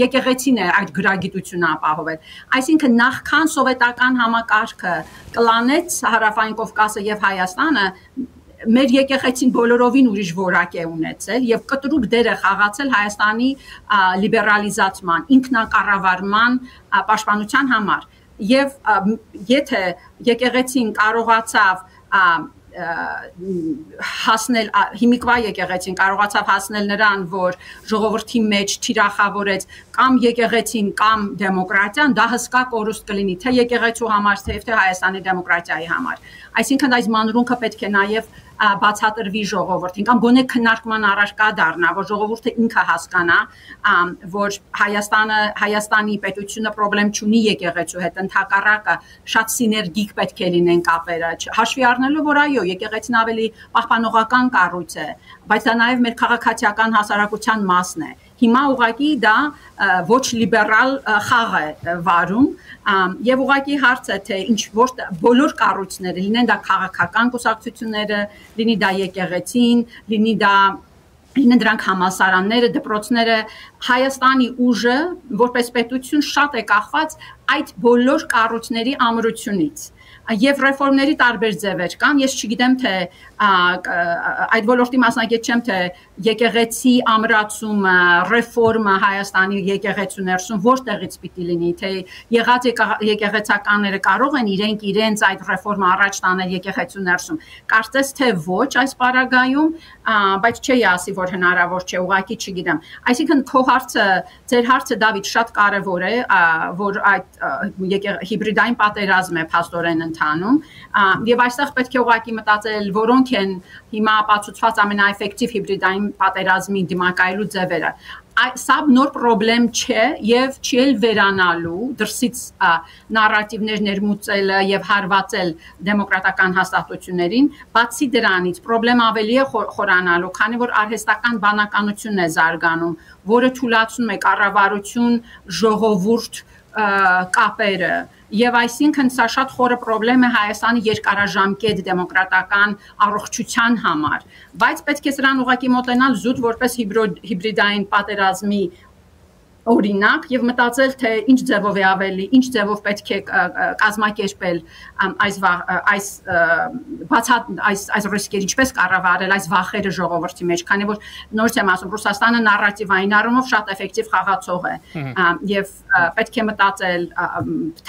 եկեղեցին է այդ գրագիտությունը ապահովել։ Այսինքն նախքան սովետական համակարգը կլանեց Հարավային Կովկասը եւ Հայաստանը, մեր եկեղեցին բոլորովին ուրիշ որակ է ունեցել եւ կտրուկ դեր է խաղացել Հայաստանի լիբերալիզացման, ինքնակառավարման պաշտպանության համար։ Եվ եթե եկեղեցին կարողացավ հասնել հիմիկվա եկեղեցին կարողացավ հասնել նրան, որ ժողովրդի մեջ թիրախավորեց կամ եկեղեցին կամ դեմոկրատիան, դա հսկա կորուստ կլինի թե եկեղեցու համար, թե Հայաստանի դեմոկրատիայի համար։ Այսինքն այս մանրունքը պետք է նաև բացատրվի ժողովրդին կամ գոնե քննարկման առարկա դառնա, որ ժողովուրդը ինքը հասկանա, որ Հայաստանի պետությունը խնդրեմ չունի եկեղեցու հետ, ընդհակառակը շատ սիներգիկ պետք է լինեն կապերը, հաշվի առնելով, որ այո, եկեղեցին ավելի պահպանողական կառույց է, բայց դա նաև մեր քաղաքացիական հասարակության մասն է։ Հիմա ուղղակի դա ոչ լիբերալ խաղ է վարում եւ ուղղակի հարց է թե ինչ որ բոլոր կառույցները լինեն դա քաղաքական կուսակցությունները, լինի դա եկեղեցին, լինեն դրանք համալսարանները, դպրոցները, Հայաստանի ուժը որպես պետություն շատ է կախված այդ բոլոր կառույցների ամրությունից։ Եվ ռեֆորմների տարբեր ձևեր կան, ես չգիտեմ թե այդ ոլորտի մասնագետ չեմ, թե եկեղեցի ամրացումը, ռեֆորմը Հայաստանի եկեղեցու ներսում որտեղից պիտի լինի, թե եղած եկեղեցականները կարող են իրենց այդ ռեֆորմը առաջ տանել եկեղեցու ներսում։ Կարծես թե ոչ այս պարագայում, բայց չի ասի, որ հնարավոր չէ, ուղղակի չգիտեմ։ Այսինքն քո հարցը, ձեր հարցը Դավիթ շատ կարևոր է, որ այդ հիբրիդային պատերազմ է փաստորեն ընթանում, եւ այստեղ պետք է ուղղակի մտածել, որոնք են հիմա ապացուցված ամենաէֆեկտիվ հիբրիդային պատերազմի դիմակայելու ձևերը։ Սա նոր խնդրեմ չէ եւ չի էլ վերանալու դրսից նարատիվներ ներմուծելը եւ հարվածել դեմոկրատական հաստատություններին, բացի դրանից խնդրեմ ավելի է խորանալու, քանի որ արհեստական բանականությունն է զարգանում, որը թույլատնում է կառավարություն, ժողովուրդ կապերը եւ այսինքն սա շատ խորը խնդրեմ է Հայաստանի երկարաժամկետ դեմոկրատական առողջության համար, բայց պետք է սրան ուղղակի մոտենալ զուտ որպես հիբրիդային պատերազմի օրինակ եւ մտածել թե ինչ ձևով է ավելի, ինչ ձևով պետք է կազմակերպել այս ռիսկերը, ինչպես կառավարել այս վախերը ժողովրդի մեջ, քանի որ նորից եմ ասում, Ռուսաստանը նարատիվային առումով շատ էֆեկտիվ խաղացող է եւ պետք է մտածել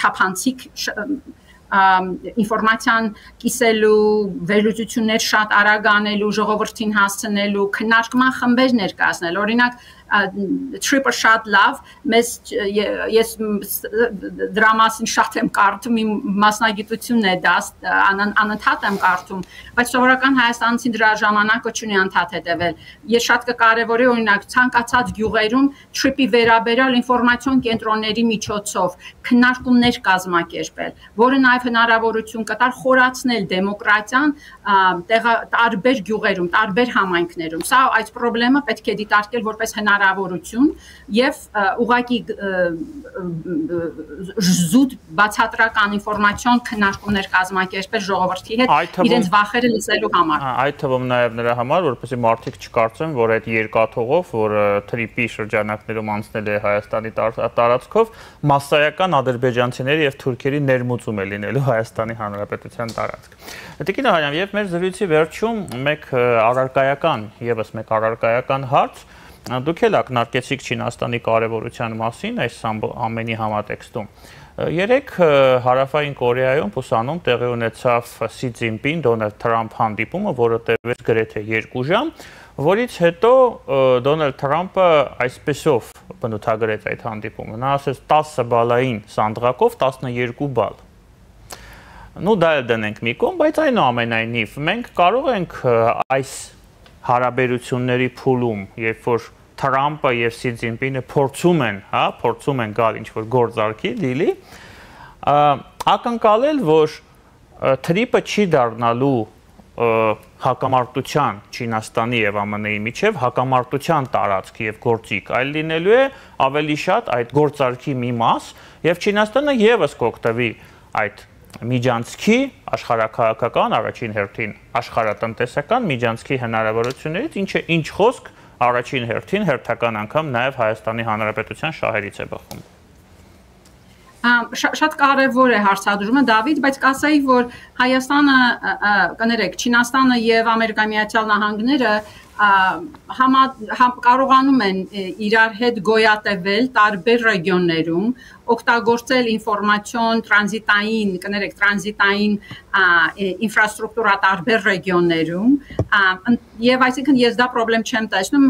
թափանցիկ ինֆորմացիան կիսելու, վերլուծություններ շատ արագ անելու, ժողովրդին հասցնելու, քննարկման խմբեր ներկայացնել, օրինակ Tripper շատ լավ, ես դրա մասին շատ եմ կարդում, իմ մասնագիտությունն է դա, անընդհատ եմ կարդում, բայց սովորական հայաստանցին դրա ժամանակը չունի անդադ հետևել։ Ես շատ կկարևորի օրինակ ցանկացած գյուղերում Tripper-ի վերաբերյալ ինֆորմացիոն կենտրոնների միջոցով քննարկումներ կազմակերպել, որը նաև հնարավորություն կտար խորացնել դեմոկրատիան տարբեր գյուղերում, տարբեր համայնքներում։ Սա այս խնդրեմը պետք է դիտարկել որպես հնարավորություն եւ ուղղակի զուտ բացատրական ինֆորմացիոն քննարկումներ կազմակերպել ժողովրդի հետ իրենց վախերը լսելու համար։ Այդ թվում նաեւ նրա համար, որպեսզի մարդիկ չկարծեն, որ այդ երկաթողով, որ Tripper-ի շրջանակներում անցնել է Հայաստանի տարածքով, massայական ադրբեջանցիների եւ թուրքերի ներմուծում է լինելու Հայաստանի Հանրապետության տարածք։ Տիկին Օհանյան, եւ մեր զրույցի վերջում եւս մեկ առարկայական հարց Դուք էլ ակնարկեցիք Չինաստանի կարևորության մասին այս ամենի համատեքստում։ Երեք Հարավային Կորեայում Պուսանում տեղի ունեցավ Սի Ցզինպին Դոնալդ Թրամփ հանդիպումը, որը տևեց գրեթե 2 ժամ, որից հետո Դոնալդ Թրամփը այսպեսով բնութագրեց այդ հանդիպումը։ Նա ասեց 10 բալային սանդղակով 12 բալ։ Դա էլ դնենք մի կողմ, բայց այնուամենայնիվ մենք կարող ենք այս հարաբերությունների փուլում, երբ որ Թրամփը եւ Սի Ցզինպինը փորձում են գալ ինչ-որ գործարքի դիլի, ակնկալել, որ Tripper-ը չի դառնալու հակամարտության Չինաստանի եւ ԱՄՆ-ի միջև հակամարտության տարածք եւ գործիք, այլ լինելու է ավելի շատ այդ գործարքի մի մաս եւ Չինաստանը եւս կօգտվի այդ միջանցքի աշխարհաքաղաքական առաջին հերթին աշխարհատնտեսական միջանցքի հնարավորություններից, ինչը ինչ խոսք առաջին հերթին հերթական անգամ նաև Հայաստանի Հանրապետության շահերից է բխում։ Շատ կարևոր է հարցադրումը Դավիթ, բայց կասեի, որ Հայաստանը, կներեք, Չինաստանը եւ Ամերիկայի Միացյալ Նահանգները կարողանում են իրար հետ գոյատևել տարբեր ռեգիոններում, օգտագործել ինֆորմացիոն տրանզիտային ինֆրաստրուկտուրա տարբեր ռեգիոններում եւ այսինքն ես դա խնդրեմ չեմ տեսնում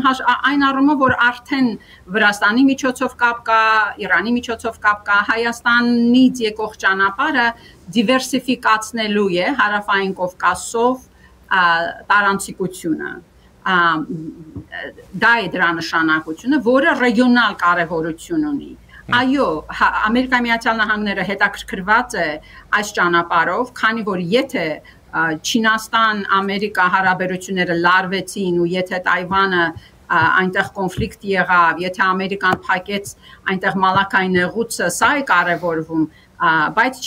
այն առումով որ արդեն Վրաստանի միջոցով կապ կա, Իրանի միջոցով կապ կա, Հայաստանից եկող ճանապարհը դիվերսիֆիկացնելու է Հարավային Կովկասով տարանցիկությունը դա է դրա նշանակությունը, որը ռեգիոնալ կարևորություն ունի։ Այո, Ամերիկայի Միացյալ Նահանգները հետաքրքրված է այս ճանապարհով, քանի որ եթե Չինաստան-Ամերիկա հարաբերությունները լարվեցին ու եթե Թայվանը այնտեղ կոնֆլիկտ եղավ, եթե Ամերիկան փակեց այնտեղ Մալակայի նեղուցը, սա է կարևորվում, բայց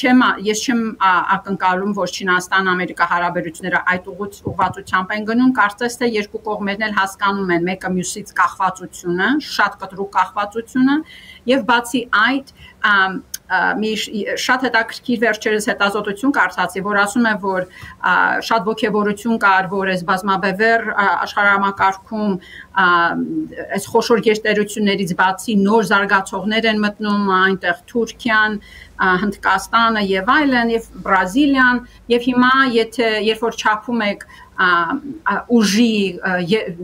ես չեմ ակնկալում, որ Չինաստան-Ամերիկա հարաբերությունները այդ ուղղվածությամբ են գնում, կարծես թե երկու կողմերն էլ հասկանում են մեկը մյուսից կախվածությունը, շատ կտրուկ կախվածությունը, եւ բացի այդ մի շատ հետաքրքիր վերջերս հետազոտություն կարծացի, որ ասում է, որ շատ ոգևորություն կար, որ այս բազմաբևեռ աշխարհամակարգում այս խոշոր գերտերություններից բացի նոր զարգացողներ են մտնում այնտեղ Թուրքիան, Հնդկաստանը եւ այլն եւ Բրազիլիան եւ հիմա երբ որ չափում եք ուժի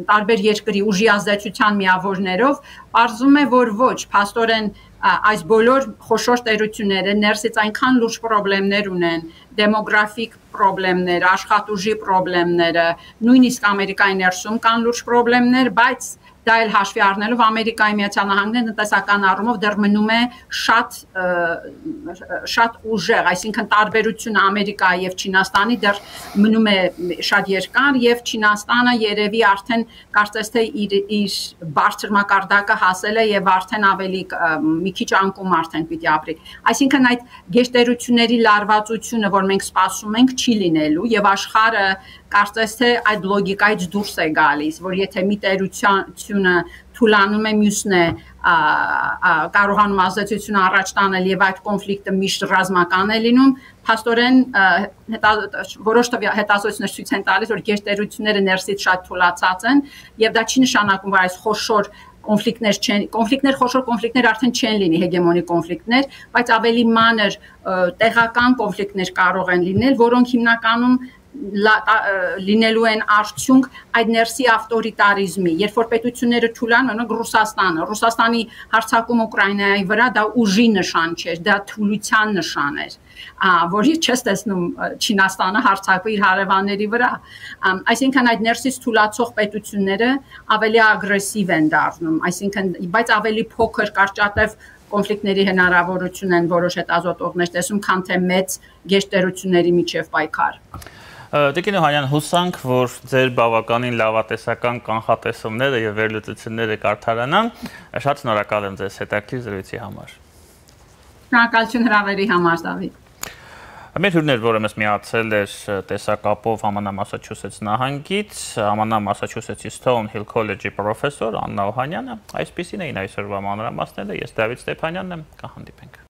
տարբեր երկրի ուժի ազդեցության միավորներով, պարզվում է, որ ոչ, փաստորեն այս բոլոր խոշոր տերությունները ներսից այնքան լուրջ խնդիրներ ունեն, դեմոգրաֆիկ խնդիրներ, աշխատուժի խնդիրները, նույնիսկ Ամերիկայի ներսում կան լուրջ խնդիրներ, բայց դա էլ հաշվի առնելով Ամերիկայի Միացյալ Նահանգները տնտեսական առումով դեռ մնում է շատ ուժեղ, այսինքն տարբերությունը Ամերիկայի եւ Չինաստանի դեռ մնում է շատ երկար եւ Չինաստանը երևի արդեն կարծես թե իր բարձր մակարդակը հասել է եւ արդեն ավելի մի քիչ անկում արդեն պիտի ապրի։ Այսինքն այդ գերտերությունների լարվածությունը, որ մենք սպասում ենք, չի լինելու եւ աշխարհը կարծես թե այդ լոգիկայից դուրս է գալիս, որ եթե մի տերությունը թուլանում է, մյուսն է կարողանում ազդեցություն առաջ տանել եւ այդ կոնֆլիկտը միշտ ռազմական է լինում, փաստորեն որոշ հետազոտություններ ցույց են տալիս, որ գերտերությունները ներսից շատ թուլացած են եւ դա չի նշանակում, որ այս խոշոր խոշոր կոնֆլիկտներ արդեն չեն լինի հեգեմոնիկ կոնֆլիկտներ, բայց ավելի մանր տեղական կոնֆլիկտներ կարող են լինել, որոնք հիմնականում լինելու են արդյունք այդ ներսի ավտորիտարիզմի, երբ որ պետությունները թուլան, օրինակ Ռուսաստանի հարձակում Ուկրաինայի վրա դա ուժի նշան չէր, դա թուլության նշան էր, որ չես տեսնում Չինաստանը հարձակվի իր հարևանների վրա, այսինքն այդ ներսից թուլացող պետությունները ավելի ագրեսիվ են դառնում, այսինքն բայց ավելի փոքր կարճատև կոնֆլիկտների հնարավորություն են որոշ հետազոտողներ տեսում, քան թե մեծ գերտերությունների միջև պայքար։ Տիկին Օհանյան, հուսանք, որ ձեր բավականին լավատեսական կանխատեսումները եւ վերլուծությունները կարդարանան։ Շատ շնորհակալ եմ ձեզ հետաքրքիր զրույցի համար։ Շնորհակալություն հրավերի համար, Դավիթ։ Մեր հյուրներ, որը մեզ միացել էր տեսակապով ԱՄՆ Մասաչուսեթս նահանգից, ԱՄՆ Մասաչուսեթսի Stonehill College-ի պրոֆեսոր Աննա Օհանյանը, այսպիսին էին այսօրվա մանրամասները, ես Դավիթ Ստեփանյանն եմ, կհանդիպենք։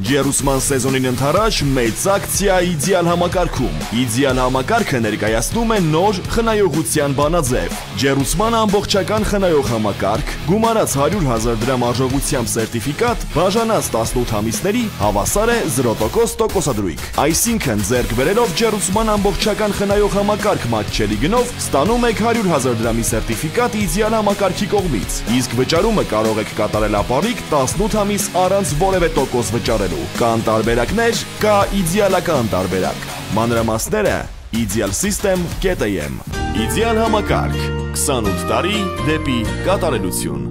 Ջերուսման սեզոնին ընթരാճ մեծ ակցիա իդեալ համակարգում։ Իդեալ համակարգը ներկայացնում է նոր խնայողության բանաձև։ Ջերուսման ամբողջական խնայող համակարգ, գումարած 100,000 դրամ արժողությամբ սերտիֆիկատ, բաժանած 18 ամիսների հավասար է 0% տոկոսադրույք։ Այսինքն ձեռք բերելով Ջերուսման ամբողջական խնայող համակարգ մատչելի գնով ստանում եք 100,000 դրամի սերտիֆիկատ իդեալ համակարգի կողմից։ Իսկ վճարումը կարող եք կատարել ապառիկ 18 ամիս առանց որևէ տոկոս վճարելու։ Կան տարբերակներ, կա իդեալական տարբերակ։ Մանրամասները idealsystem.am Իդեալ համակարգ 28 տարի դեպի կատարելություն։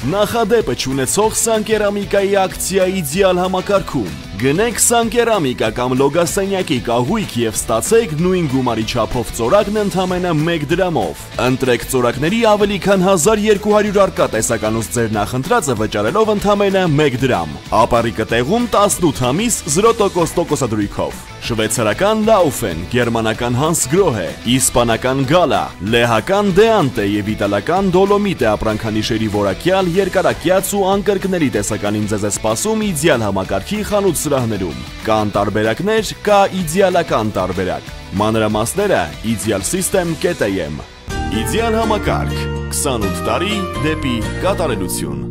Նախադեպը չունեցող Սանկերամիկայի ակցիա իդեալ համակարգում։ Գնեք Սանկերամիկա կամ լոգասենյակի կահույք եւ ստացեք նույն գումարի չափով ծորակն ընդամենը 1 դրամով։ Ընտրեք ծորակների ավելի քան 1200 արկա տեսականուց ձեր նախընտրածը վճարելով ընդամենը 1 դրամ։ Ապառիկը տեղում 18 ամիս 0% տոկոսադրույքով։ Շվեյցարական Laufen, գերմանական Hansgrohe, իսպանական Gala, լեհական Deante եւ իտալական Dolomite ապրանքանիշերի որակյալ երկարակյաց ու անկրկնելի տեսականին ձեզ է սպասում իդեալ համակարգի խանութ սրահներում։ Կան տարբերակներ, կա իդեալական տարբերակ։ Մանրամասները idealsystem.am Իդեալ համակարգ 28 տարի դեպի կատարելություն։